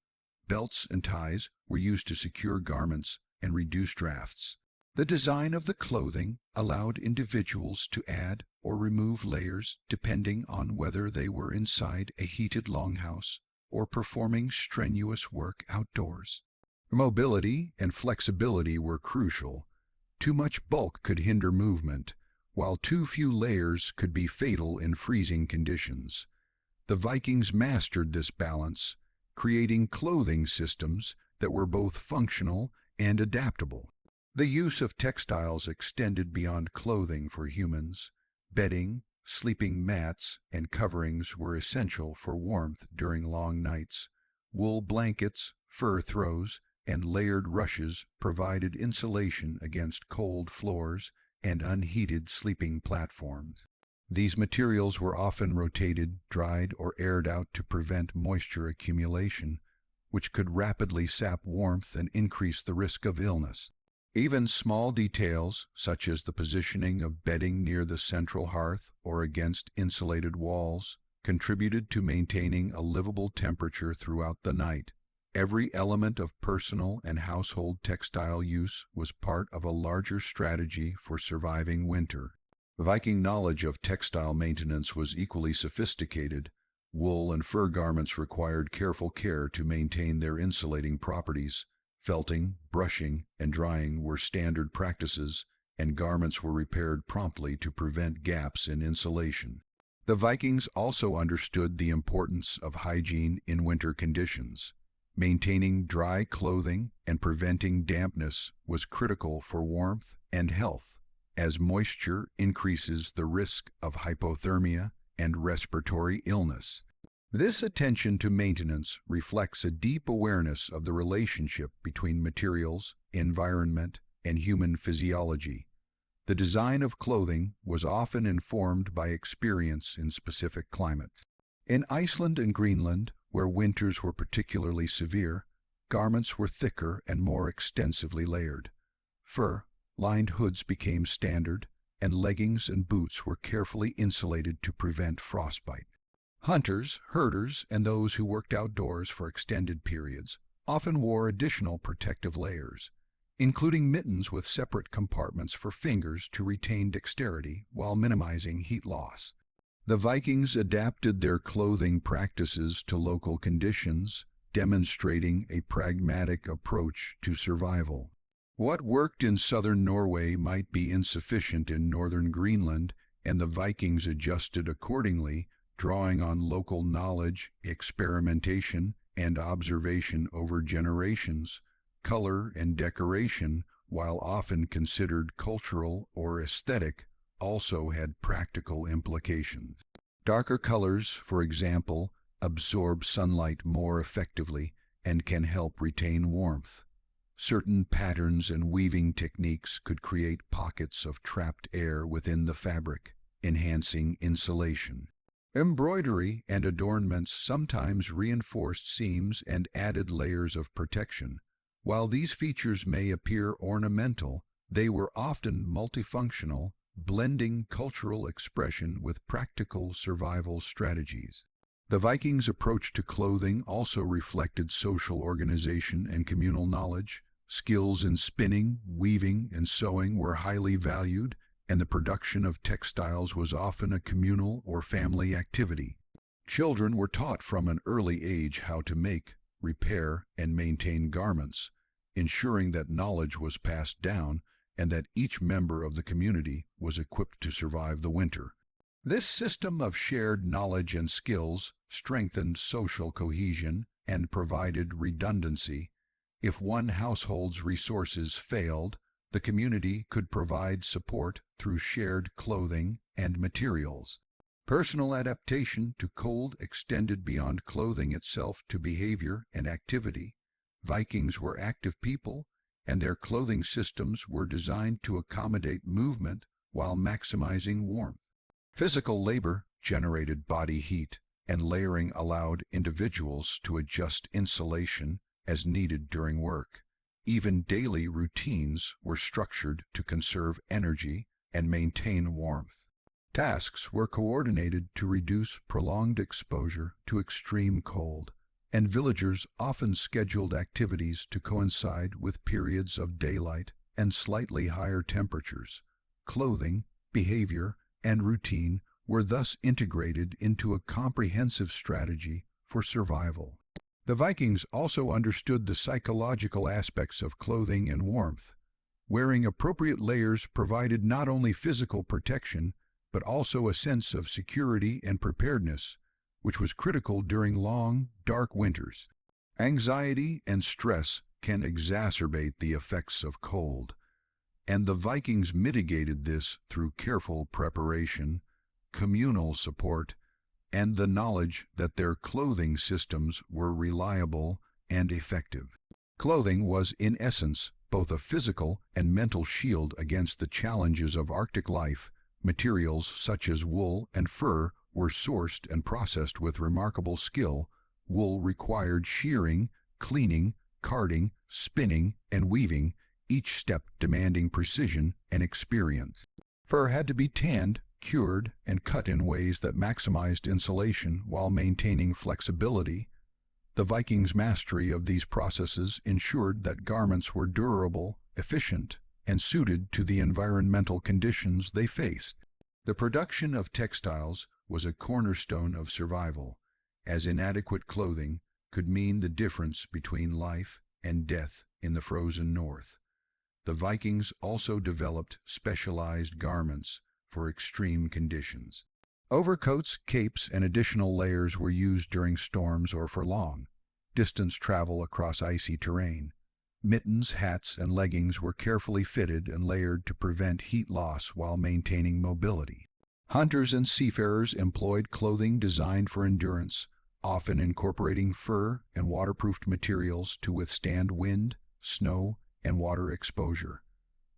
Belts and ties were used to secure garments and reduce drafts. The design of the clothing allowed individuals to add or remove layers depending on whether they were inside a heated longhouse or performing strenuous work outdoors. Mobility and flexibility were crucial. Too much bulk could hinder movement, while too few layers could be fatal in freezing conditions. The Vikings mastered this balance, creating clothing systems that were both functional and adaptable. The use of textiles extended beyond clothing for humans. Bedding, sleeping mats, and coverings were essential for warmth during long nights. Wool blankets, fur throws, and layered rushes provided insulation against cold floors and unheated sleeping platforms. These materials were often rotated, dried, or aired out to prevent moisture accumulation, which could rapidly sap warmth and increase the risk of illness. Even small details, such as the positioning of bedding near the central hearth or against insulated walls, contributed to maintaining a livable temperature throughout the night. Every element of personal and household textile use was part of a larger strategy for surviving winter. Viking knowledge of textile maintenance was equally sophisticated. Wool and fur garments required careful care to maintain their insulating properties. Felting, brushing, and drying were standard practices, and garments were repaired promptly to prevent gaps in insulation. The Vikings also understood the importance of hygiene in winter conditions. Maintaining dry clothing and preventing dampness was critical for warmth and health, as moisture increases the risk of hypothermia and respiratory illness. This attention to maintenance reflects a deep awareness of the relationship between materials, environment, and human physiology. The design of clothing was often informed by experience in specific climates. In Iceland and Greenland, where winters were particularly severe, garments were thicker and more extensively layered. Fur-lined hoods became standard, and leggings and boots were carefully insulated to prevent frostbite. Hunters, herders, and those who worked outdoors for extended periods often wore additional protective layers, including mittens with separate compartments for fingers to retain dexterity while minimizing heat loss. The Vikings adapted their clothing practices to local conditions, demonstrating a pragmatic approach to survival. What worked in southern Norway might be insufficient in northern Greenland, and the Vikings adjusted accordingly, drawing on local knowledge, experimentation, and observation over generations. Color and decoration, while often considered cultural or aesthetic, also had practical implications. Darker colors, for example, absorb sunlight more effectively and can help retain warmth. Certain patterns and weaving techniques could create pockets of trapped air within the fabric, enhancing insulation. Embroidery and adornments sometimes reinforced seams and added layers of protection. While these features may appear ornamental, they were often multifunctional, blending cultural expression with practical survival strategies. The Vikings' approach to clothing also reflected social organization and communal knowledge. Skills in spinning, weaving, and sewing were highly valued, and the production of textiles was often a communal or family activity. Children were taught from an early age how to make, repair, and maintain garments, ensuring that knowledge was passed down and that each member of the community was equipped to survive the winter. This system of shared knowledge and skills strengthened social cohesion and provided redundancy. If one household's resources failed, the community could provide support through shared clothing and materials. Personal adaptation to cold extended beyond clothing itself to behavior and activity. Vikings were active people, and their clothing systems were designed to accommodate movement while maximizing warmth. Physical labor generated body heat, and layering allowed individuals to adjust insulation as needed during work. Even daily routines were structured to conserve energy and maintain warmth. Tasks were coordinated to reduce prolonged exposure to extreme cold, and villagers often scheduled activities to coincide with periods of daylight and slightly higher temperatures. Clothing, behavior, and routine were thus integrated into a comprehensive strategy for survival. The Vikings also understood the psychological aspects of clothing and warmth. Wearing appropriate layers provided not only physical protection, but also a sense of security and preparedness, which was critical during long, dark winters. Anxiety and stress can exacerbate the effects of cold, and the Vikings mitigated this through careful preparation, communal support, and the knowledge that their clothing systems were reliable and effective. Clothing was, in essence, both a physical and mental shield against the challenges of Arctic life. Materials such as wool and fur were sourced and processed with remarkable skill. Wool required shearing, cleaning, carding, spinning, and weaving, each step demanding precision and experience. Fur had to be tanned, cured, and cut in ways that maximized insulation while maintaining flexibility. The Vikings' mastery of these processes ensured that garments were durable, efficient, and suited to the environmental conditions they faced. The production of textiles was a cornerstone of survival, as inadequate clothing could mean the difference between life and death in the frozen north. The Vikings also developed specialized garments for extreme conditions. Overcoats, capes, and additional layers were used during storms or for long-distance travel across icy terrain. Mittens, hats, and leggings were carefully fitted and layered to prevent heat loss while maintaining mobility. Hunters and seafarers employed clothing designed for endurance, often incorporating fur and waterproofed materials to withstand wind, snow, and water exposure.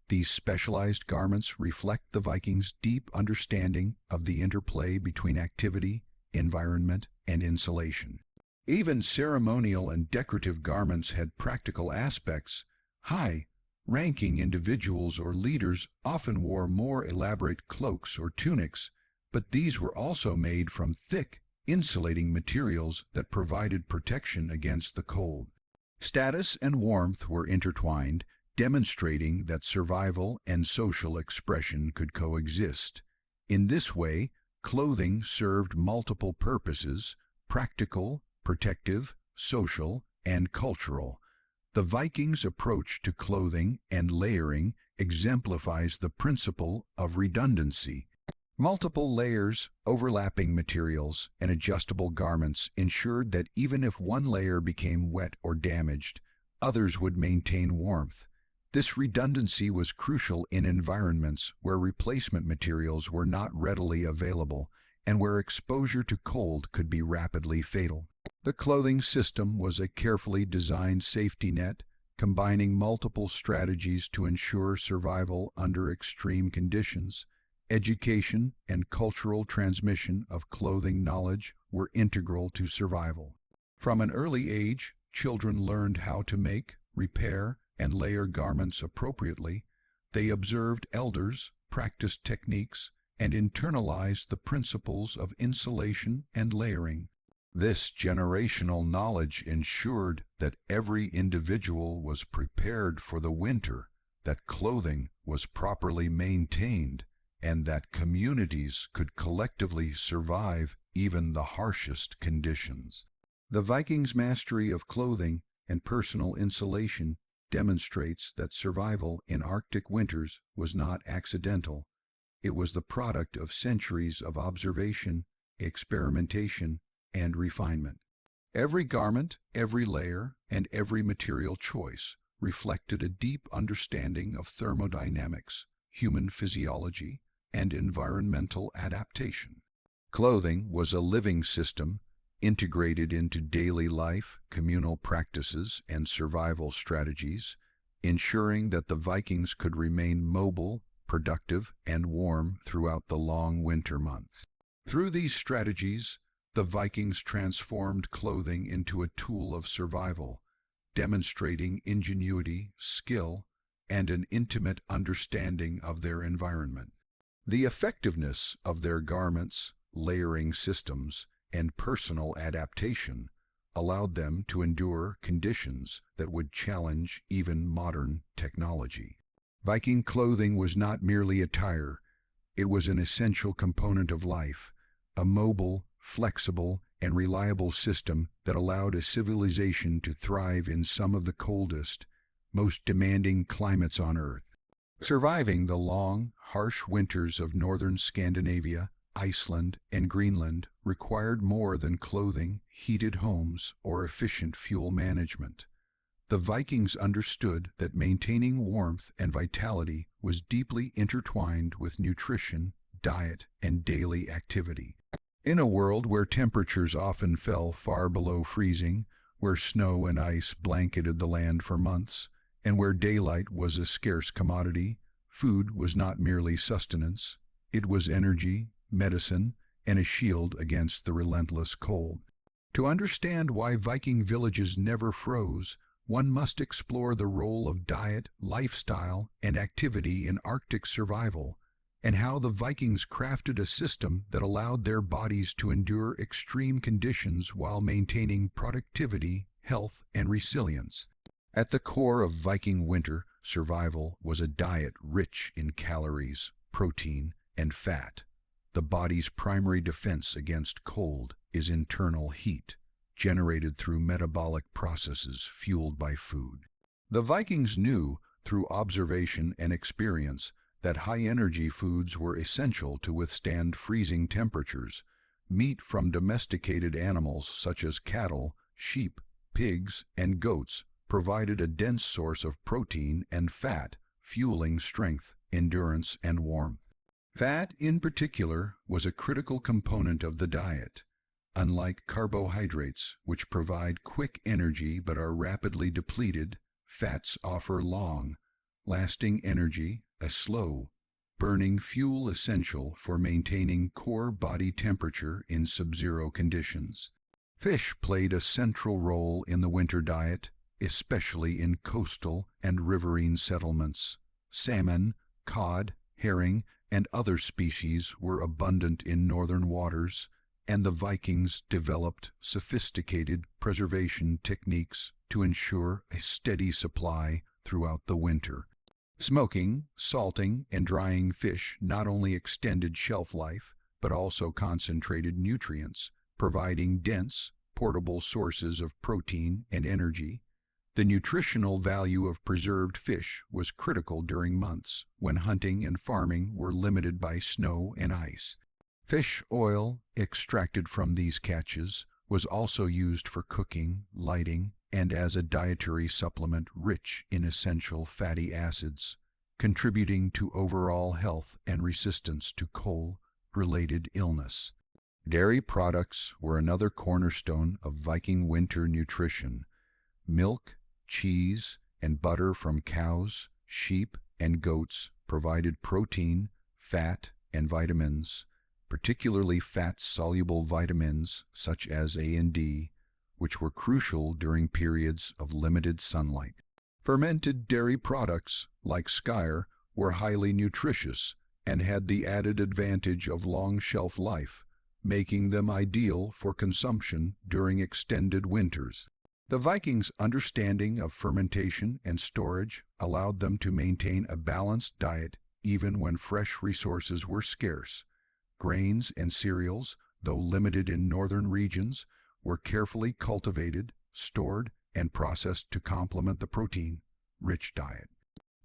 These specialized garments reflect the Vikings' deep understanding of the interplay between activity, environment, and insulation. Even ceremonial and decorative garments had practical aspects. High-ranking individuals or leaders often wore more elaborate cloaks or tunics, but these were also made from thick, insulating materials that provided protection against the cold. Status and warmth were intertwined, demonstrating that survival and social expression could coexist. In this way, clothing served multiple purposes: practical, protective, social, and cultural. The Vikings' approach to clothing and layering exemplifies the principle of redundancy. Multiple layers, overlapping materials, and adjustable garments ensured that even if one layer became wet or damaged, others would maintain warmth. This redundancy was crucial in environments where replacement materials were not readily available and where exposure to cold could be rapidly fatal. The clothing system was a carefully designed safety net, combining multiple strategies to ensure survival under extreme conditions. Education and cultural transmission of clothing knowledge were integral to survival. From an early age, children learned how to make, repair, and layer garments appropriately. They observed elders, practiced techniques, and internalized the principles of insulation and layering. This generational knowledge ensured that every individual was prepared for the winter, that clothing was properly maintained, and that communities could collectively survive even the harshest conditions. The Vikings' mastery of clothing and personal insulation demonstrates that survival in Arctic winters was not accidental. It was the product of centuries of observation, experimentation, and refinement. Every garment, every layer, and every material choice reflected a deep understanding of thermodynamics, human physiology, and environmental adaptation. Clothing was a living system integrated into daily life, communal practices, and survival strategies, ensuring that the Vikings could remain mobile, productive, and warm throughout the long winter months. Through these strategies, the Vikings transformed clothing into a tool of survival, demonstrating ingenuity, skill, and an intimate understanding of their environment. The effectiveness of their garments, layering systems, and personal adaptation allowed them to endure conditions that would challenge even modern technology. Viking clothing was not merely attire, it was an essential component of life, a mobile, flexible, and reliable system that allowed a civilization to thrive in some of the coldest, most demanding climates on Earth. Surviving the long, harsh winters of northern Scandinavia, Iceland, and Greenland required more than clothing, heated homes, or efficient fuel management. The Vikings understood that maintaining warmth and vitality was deeply intertwined with nutrition, diet, and daily activity. In a world where temperatures often fell far below freezing, where snow and ice blanketed the land for months, and where daylight was a scarce commodity, food was not merely sustenance, it was energy, medicine, and a shield against the relentless cold. To understand why Viking villages never froze, one must explore the role of diet, lifestyle, and activity in Arctic survival, and how the Vikings crafted a system that allowed their bodies to endure extreme conditions while maintaining productivity, health, and resilience. At the core of Viking winter survival was a diet rich in calories, protein, and fat. The body's primary defense against cold is internal heat, generated through metabolic processes fueled by food. The Vikings knew, through observation and experience, that high-energy foods were essential to withstand freezing temperatures. Meat from domesticated animals such as cattle, sheep, pigs, and goats provided a dense source of protein and fat, fueling strength, endurance, and warmth. Fat, in particular, was a critical component of the diet. Unlike carbohydrates, which provide quick energy but are rapidly depleted, fats offer long, lasting energy, a slow, burning fuel essential for maintaining core body temperature in sub-zero conditions. Fish played a central role in the winter diet, especially in coastal and riverine settlements. Salmon, cod, herring, and other species were abundant in northern waters, and the Vikings developed sophisticated preservation techniques to ensure a steady supply throughout the winter. Smoking, salting, and drying fish not only extended shelf life, but also concentrated nutrients, providing dense, portable sources of protein and energy. The nutritional value of preserved fish was critical during months when hunting and farming were limited by snow and ice. Fish oil, extracted from these catches, was also used for cooking, lighting, and as a dietary supplement rich in essential fatty acids, contributing to overall health and resistance to cold-related illness. Dairy products were another cornerstone of Viking winter nutrition. Milk, cheese, and butter from cows, sheep, and goats provided protein, fat, and vitamins, particularly fat-soluble vitamins such as A and D, which were crucial during periods of limited sunlight. Fermented dairy products, like skyr, were highly nutritious and had the added advantage of long shelf life, making them ideal for consumption during extended winters. The Vikings' understanding of fermentation and storage allowed them to maintain a balanced diet even when fresh resources were scarce. Grains and cereals, though limited in northern regions, were carefully cultivated, stored, and processed to complement the protein-rich diet.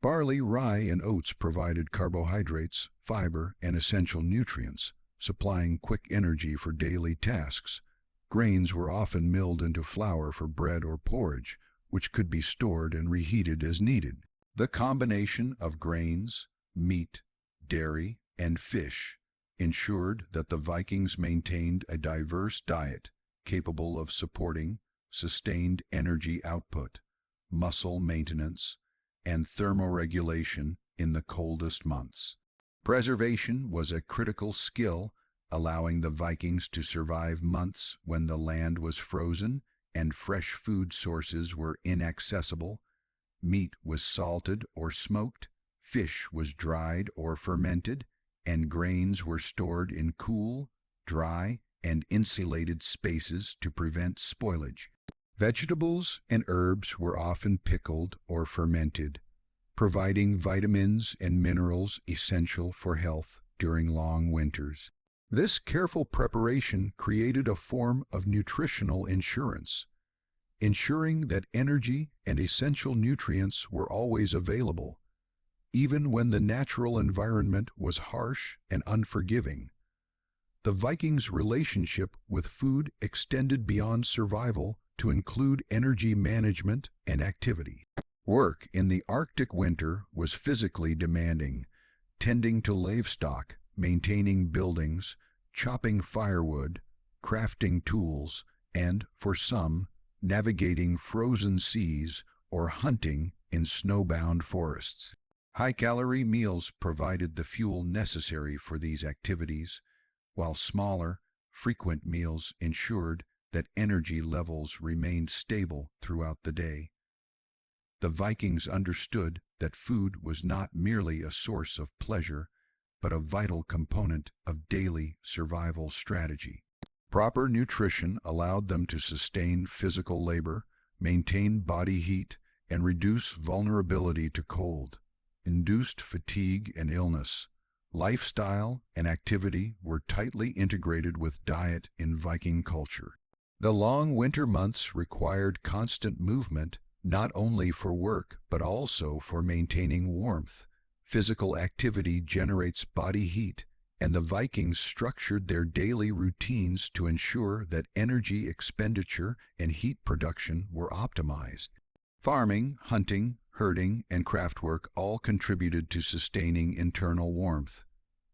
Barley, rye, and oats provided carbohydrates, fiber, and essential nutrients, supplying quick energy for daily tasks. Grains were often milled into flour for bread or porridge, which could be stored and reheated as needed. The combination of grains, meat, dairy, and fish ensured that the Vikings maintained a diverse diet capable of supporting sustained energy output, muscle maintenance, and thermoregulation in the coldest months. Preservation was a critical skill, allowing the Vikings to survive months when the land was frozen and fresh food sources were inaccessible. Meat was salted or smoked, fish was dried or fermented, and grains were stored in cool, dry, and insulated spaces to prevent spoilage. Vegetables and herbs were often pickled or fermented, providing vitamins and minerals essential for health during long winters. This careful preparation created a form of nutritional insurance, ensuring that energy and essential nutrients were always available, even when the natural environment was harsh and unforgiving. The Vikings' relationship with food extended beyond survival to include energy management and activity. Work in the Arctic winter was physically demanding, tending to livestock, maintaining buildings, chopping firewood, crafting tools, and, for some, navigating frozen seas or hunting in snowbound forests. High-calorie meals provided the fuel necessary for these activities, while smaller, frequent meals ensured that energy levels remained stable throughout the day. The Vikings understood that food was not merely a source of pleasure, but a vital component of daily survival strategy. Proper nutrition allowed them to sustain physical labor, maintain body heat, and reduce vulnerability to cold-induced fatigue and illness. Lifestyle and activity were tightly integrated with diet in Viking culture. The long winter months required constant movement, not only for work but also for maintaining warmth. Physical activity generates body heat, and the Vikings structured their daily routines to ensure that energy expenditure and heat production were optimized. Farming, hunting, herding, and craftwork all contributed to sustaining internal warmth.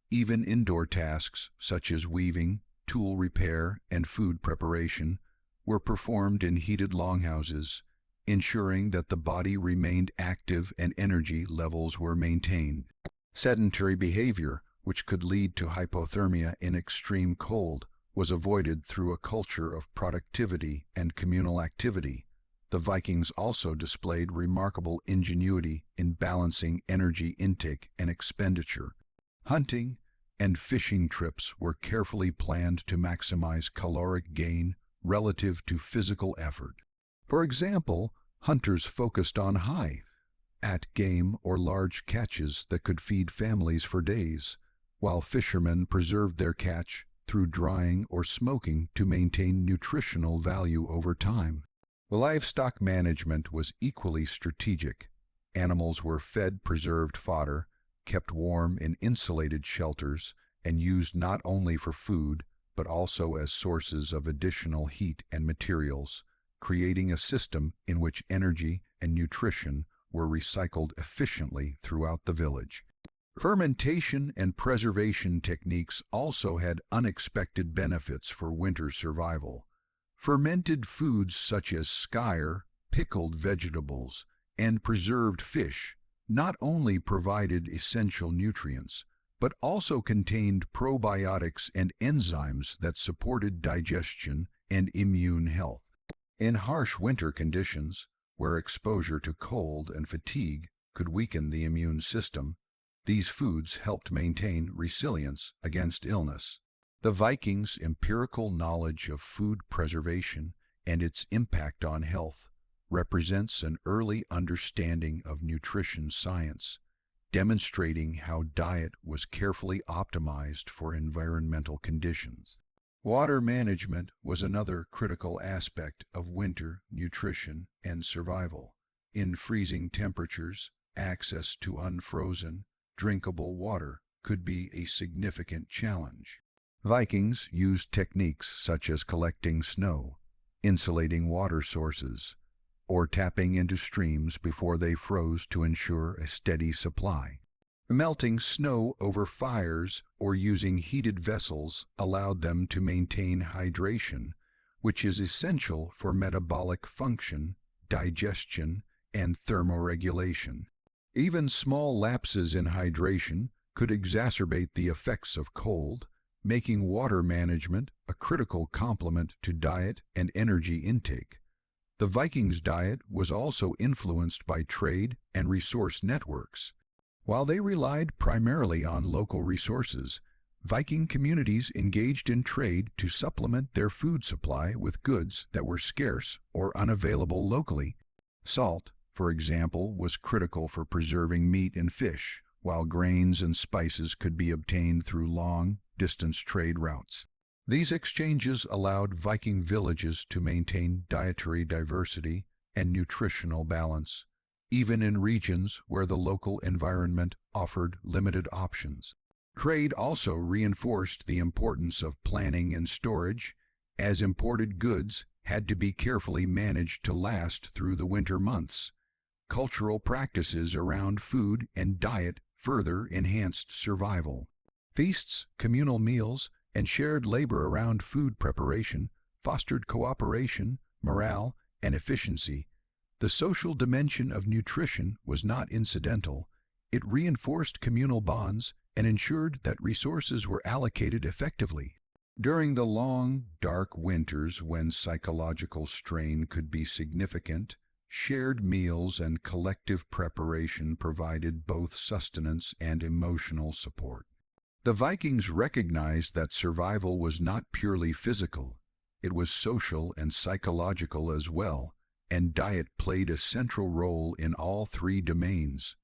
Even indoor tasks such as weaving, tool repair, and food preparation were performed in heated longhouses, ensuring that the body remained active and energy levels were maintained. Sedentary behavior, which could lead to hypothermia in extreme cold, was avoided through a culture of productivity and communal activity. The Vikings also displayed remarkable ingenuity in balancing energy intake and expenditure. Hunting and fishing trips were carefully planned to maximize caloric gain relative to physical effort. For example, hunters focused on high-at game or large catches that could feed families for days, while fishermen preserved their catch through drying or smoking to maintain nutritional value over time. Livestock management was equally strategic. Animals were fed preserved fodder, kept warm in insulated shelters, and used not only for food but also as sources of additional heat and materials, creating a system in which energy and nutrition were recycled efficiently throughout the village. Fermentation and preservation techniques also had unexpected benefits for winter survival. Fermented foods such as skyr, pickled vegetables, and preserved fish not only provided essential nutrients, but also contained probiotics and enzymes that supported digestion and immune health. In harsh winter conditions, where exposure to cold and fatigue could weaken the immune system, these foods helped maintain resilience against illness. The Vikings' empirical knowledge of food preservation and its impact on health represents an early understanding of nutrition science. demonstrating how diet was carefully optimized for environmental conditions. Water management was another critical aspect of winter nutrition and survival. In freezing temperatures, access to unfrozen, drinkable water could be a significant challenge. Vikings used techniques such as collecting snow, insulating water sources, or tapping into streams before they froze to ensure a steady supply. Melting snow over fires or using heated vessels allowed them to maintain hydration, which is essential for metabolic function, digestion, and thermoregulation. Even small lapses in hydration could exacerbate the effects of cold, making water management a critical complement to diet and energy intake. The Vikings' diet was also influenced by trade and resource networks. While they relied primarily on local resources, Viking communities engaged in trade to supplement their food supply with goods that were scarce or unavailable locally. Salt, for example, was critical for preserving meat and fish, while grains and spices could be obtained through long-distance trade routes. These exchanges allowed Viking villages to maintain dietary diversity and nutritional balance, even in regions where the local environment offered limited options. Trade also reinforced the importance of planning and storage, as imported goods had to be carefully managed to last through the winter months. Cultural practices around food and diet further enhanced survival. Feasts, communal meals, and shared labor around food preparation fostered cooperation, morale, and efficiency. The social dimension of nutrition was not incidental. It reinforced communal bonds and ensured that resources were allocated effectively. During the long, dark winters when psychological strain could be significant, shared meals and collective preparation provided both sustenance and emotional support. The Vikings recognized that survival was not purely physical, it was social and psychological as well, and diet played a central role in all three domains.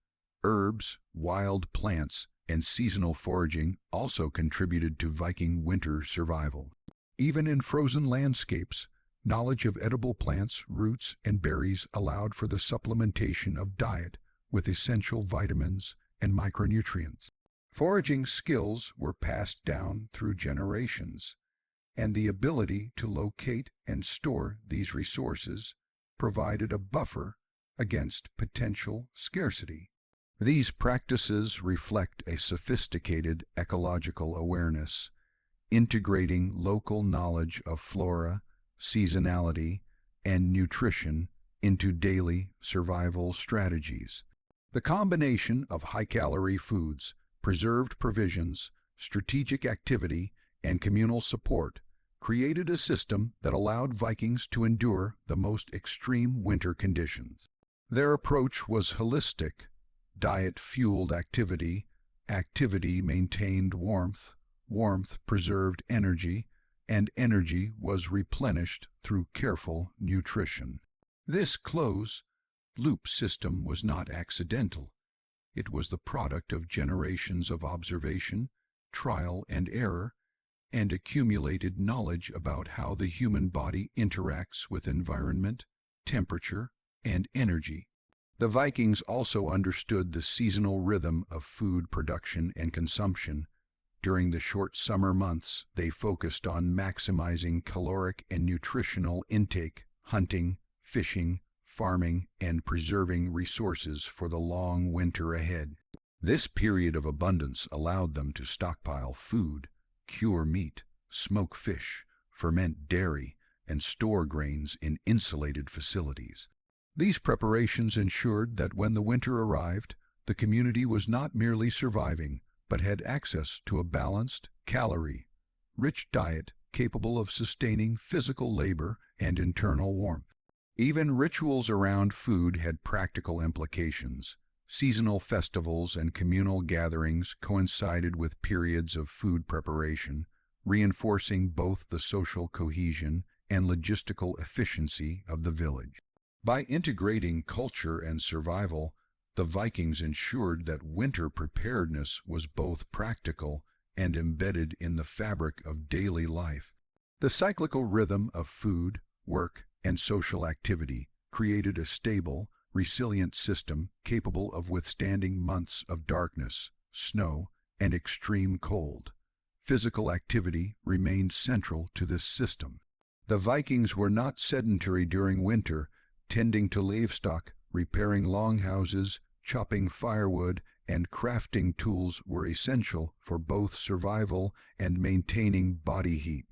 Herbs, wild plants, and seasonal foraging also contributed to Viking winter survival. Even in frozen landscapes, knowledge of edible plants, roots, and berries allowed for the supplementation of diet with essential vitamins and micronutrients. Foraging skills were passed down through generations, and the ability to locate and store these resources provided a buffer against potential scarcity. These practices reflect a sophisticated ecological awareness, integrating local knowledge of flora, seasonality, and nutrition into daily survival strategies. The combination of high-calorie foods, preserved provisions, strategic activity, and communal support created a system that allowed Vikings to endure the most extreme winter conditions. Their approach was holistic. Diet fueled activity, activity maintained warmth, warmth preserved energy, and energy was replenished through careful nutrition. This closed-loop system was not accidental. It was the product of generations of observation, trial and error, and accumulated knowledge about how the human body interacts with environment, temperature, and energy. The Vikings also understood the seasonal rhythm of food production and consumption. During the short summer months, they focused on maximizing caloric and nutritional intake, hunting, fishing, farming, and preserving resources for the long winter ahead. This period of abundance allowed them to stockpile food, cure meat, smoke fish, ferment dairy, and store grains in insulated facilities. These preparations ensured that when the winter arrived, the community was not merely surviving, but had access to a balanced, calorie-rich diet capable of sustaining physical labor and internal warmth. Even rituals around food had practical implications. Seasonal festivals and communal gatherings coincided with periods of food preparation, reinforcing both the social cohesion and logistical efficiency of the village. By integrating culture and survival, the Vikings ensured that winter preparedness was both practical and embedded in the fabric of daily life. The cyclical rhythm of food, work, and social activity created a stable, resilient system capable of withstanding months of darkness, snow, and extreme cold. Physical activity remained central to this system. The Vikings were not sedentary during winter, tending to livestock, repairing longhouses, chopping firewood, and crafting tools were essential for both survival and maintaining body heat.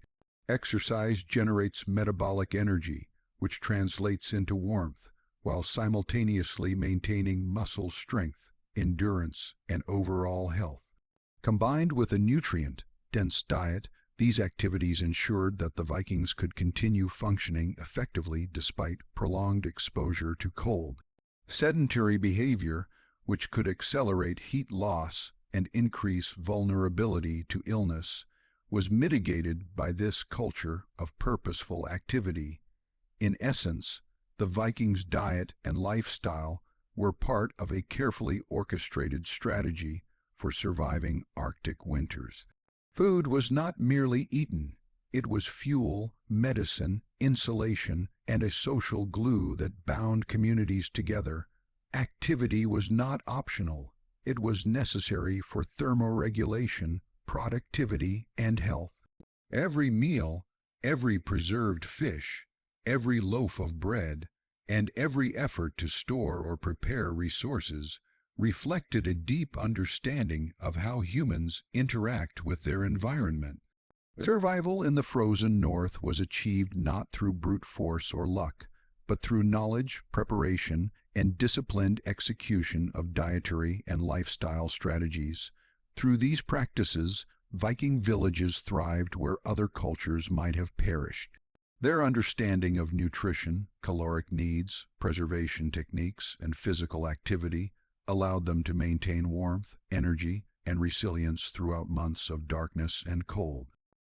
Exercise generates metabolic energy, which translates into warmth, while simultaneously maintaining muscle strength, endurance, and overall health. Combined with a nutrient-dense diet, these activities ensured that the Vikings could continue functioning effectively despite prolonged exposure to cold. Sedentary behavior, which could accelerate heat loss and increase vulnerability to illness, was mitigated by this culture of purposeful activity. In essence, the Vikings' diet and lifestyle were part of a carefully orchestrated strategy for surviving Arctic winters. Food was not merely eaten. It was fuel, medicine, insulation, and a social glue that bound communities together. Activity was not optional. It was necessary for thermoregulation, productivity, and health. Every meal, every preserved fish, every loaf of bread, and every effort to store or prepare resources reflected a deep understanding of how humans interact with their environment. Survival in the frozen north was achieved not through brute force or luck, but through knowledge, preparation, and disciplined execution of dietary and lifestyle strategies. Through these practices, Viking villages thrived where other cultures might have perished. Their understanding of nutrition, caloric needs, preservation techniques, and physical activity allowed them to maintain warmth, energy, and resilience throughout months of darkness and cold.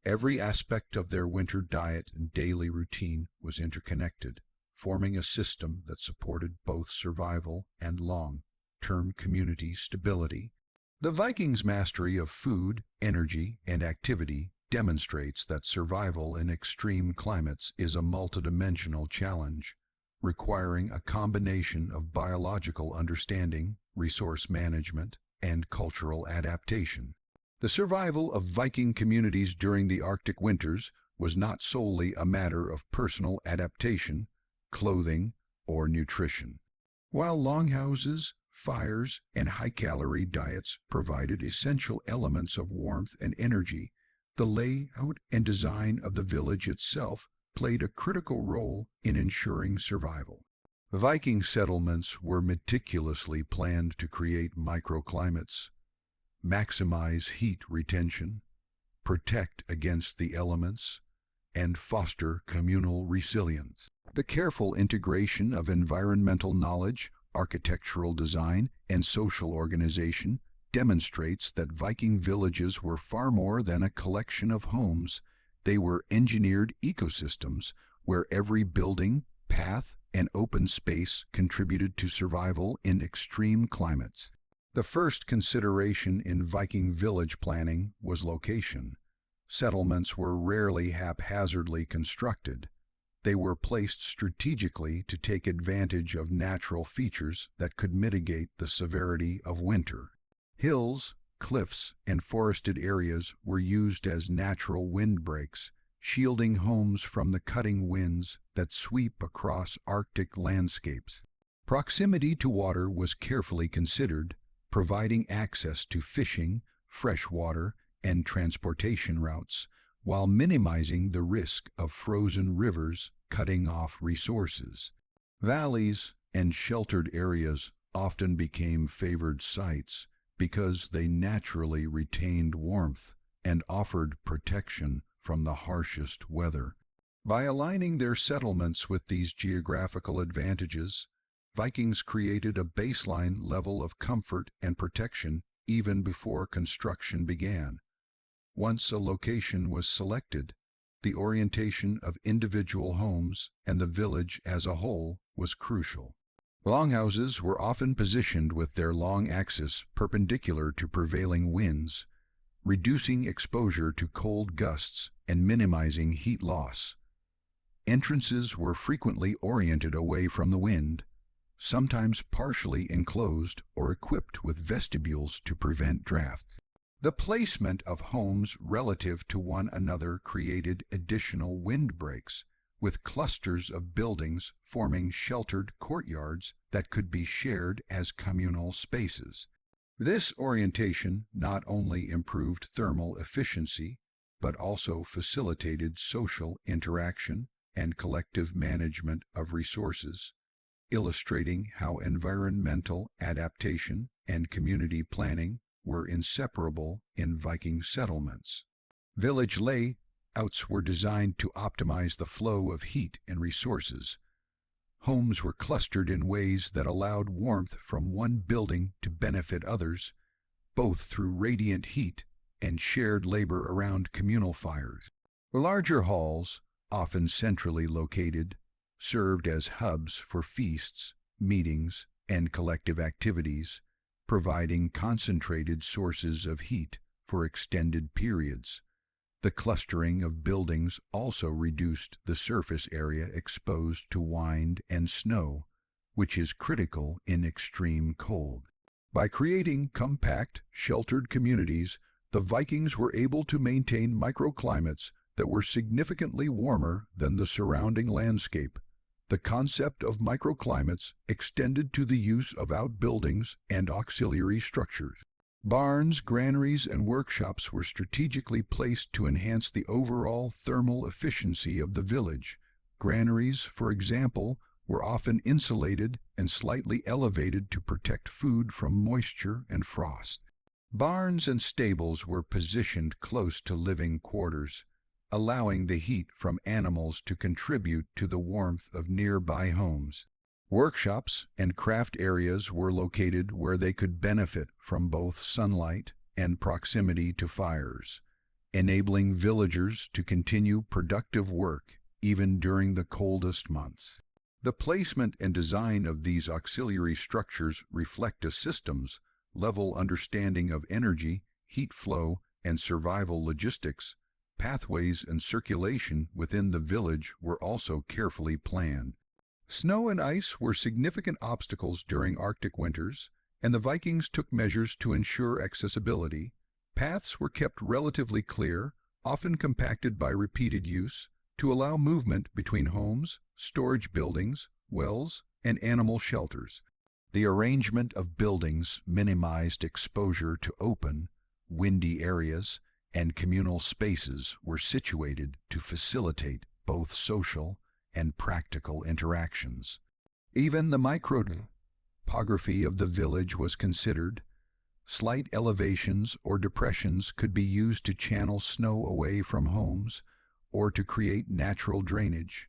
Every aspect of their winter diet and daily routine was interconnected, forming a system that supported both survival and long-term community stability. The Vikings' mastery of food, energy, and activity demonstrates that survival in extreme climates is a multidimensional challenge, requiring a combination of biological understanding, resource management, and cultural adaptation. The survival of Viking communities during the Arctic winters was not solely a matter of personal adaptation, clothing, or nutrition. While longhouses, fires, and high-calorie diets provided essential elements of warmth and energy, the layout and design of the village itself played a critical role in ensuring survival. Viking settlements were meticulously planned to create microclimates, maximize heat retention, protect against the elements, and foster communal resilience. The careful integration of environmental knowledge, architectural design, and social organization demonstrates that Viking villages were far more than a collection of homes. They were engineered ecosystems where every building, path, and open space contributed to survival in extreme climates. The first consideration in Viking village planning was location. Settlements were rarely haphazardly constructed. They were placed strategically to take advantage of natural features that could mitigate the severity of winter. Hills, cliffs, and forested areas were used as natural windbreaks, shielding homes from the cutting winds that sweep across Arctic landscapes. Proximity to water was carefully considered, providing access to fishing, fresh water, and transportation routes, while minimizing the risk of frozen rivers cutting off resources. Valleys and sheltered areas often became favored sites because they naturally retained warmth and offered protection from the harshest weather. By aligning their settlements with these geographical advantages, Vikings created a baseline level of comfort and protection even before construction began. Once a location was selected, the orientation of individual homes and the village as a whole was crucial. Longhouses were often positioned with their long axis perpendicular to prevailing winds, reducing exposure to cold gusts and minimizing heat loss. Entrances were frequently oriented away from the wind, sometimes partially enclosed or equipped with vestibules to prevent drafts. The placement of homes relative to one another created additional windbreaks, with clusters of buildings forming sheltered courtyards that could be shared as communal spaces. This orientation not only improved thermal efficiency, but also facilitated social interaction and collective management of resources, illustrating how environmental adaptation and community planning were inseparable in Viking settlements. Village layouts were designed to optimize the flow of heat and resources. Homes were clustered in ways that allowed warmth from one building to benefit others, both through radiant heat and shared labor around communal fires. Larger halls, often centrally located, served as hubs for feasts, meetings, and collective activities, providing concentrated sources of heat for extended periods. The clustering of buildings also reduced the surface area exposed to wind and snow, which is critical in extreme cold. By creating compact, sheltered communities, the Vikings were able to maintain microclimates that were significantly warmer than the surrounding landscape. The concept of microclimates extended to the use of outbuildings and auxiliary structures. Barns, granaries, and workshops were strategically placed to enhance the overall thermal efficiency of the village. Granaries, for example, were often insulated and slightly elevated to protect food from moisture and frost. Barns and stables were positioned close to living quarters, allowing the heat from animals to contribute to the warmth of nearby homes. Workshops and craft areas were located where they could benefit from both sunlight and proximity to fires, enabling villagers to continue productive work even during the coldest months. The placement and design of these auxiliary structures reflect a systems-level understanding of energy, heat flow, and survival logistics. Pathways and circulation within the village were also carefully planned. Snow and ice were significant obstacles during Arctic winters, and the Vikings took measures to ensure accessibility. Paths were kept relatively clear, often compacted by repeated use, to allow movement between homes, storage buildings, wells, and animal shelters. The arrangement of buildings minimized exposure to open, windy areas, and communal spaces were situated to facilitate both social and practical interactions. Even the microtopography of the village was considered. Slight elevations or depressions could be used to channel snow away from homes or to create natural drainage,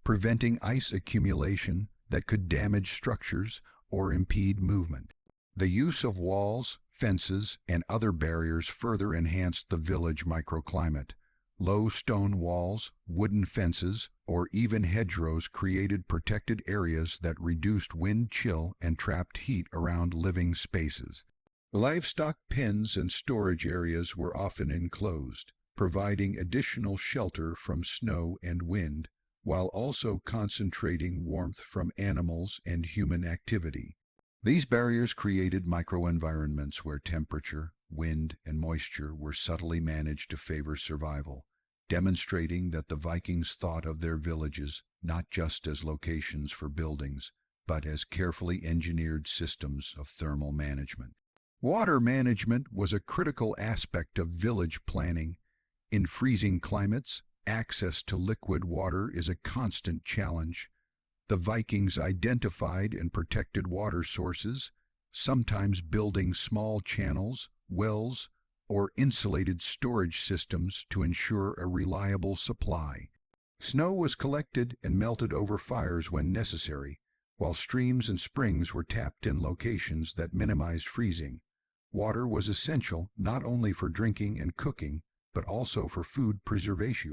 preventing ice accumulation that could damage structures or impede movement. The use of walls, fences, and other barriers further enhanced the village microclimate. Low stone walls, wooden fences, or even hedgerows created protected areas that reduced wind chill and trapped heat around living spaces. Livestock pens and storage areas were often enclosed, providing additional shelter from snow and wind, while also concentrating warmth from animals and human activity. These barriers created microenvironments where temperature, wind, and moisture were subtly managed to favor survival, demonstrating that the Vikings thought of their villages not just as locations for buildings, but as carefully engineered systems of thermal management. Water management was a critical aspect of village planning. In freezing climates, access to liquid water is a constant challenge. The Vikings identified and protected water sources, sometimes building small channels, wells, or insulated storage systems to ensure a reliable supply. Snow was collected and melted over fires when necessary, while streams and springs were tapped in locations that minimized freezing. Water was essential not only for drinking and cooking, but also for food preservation.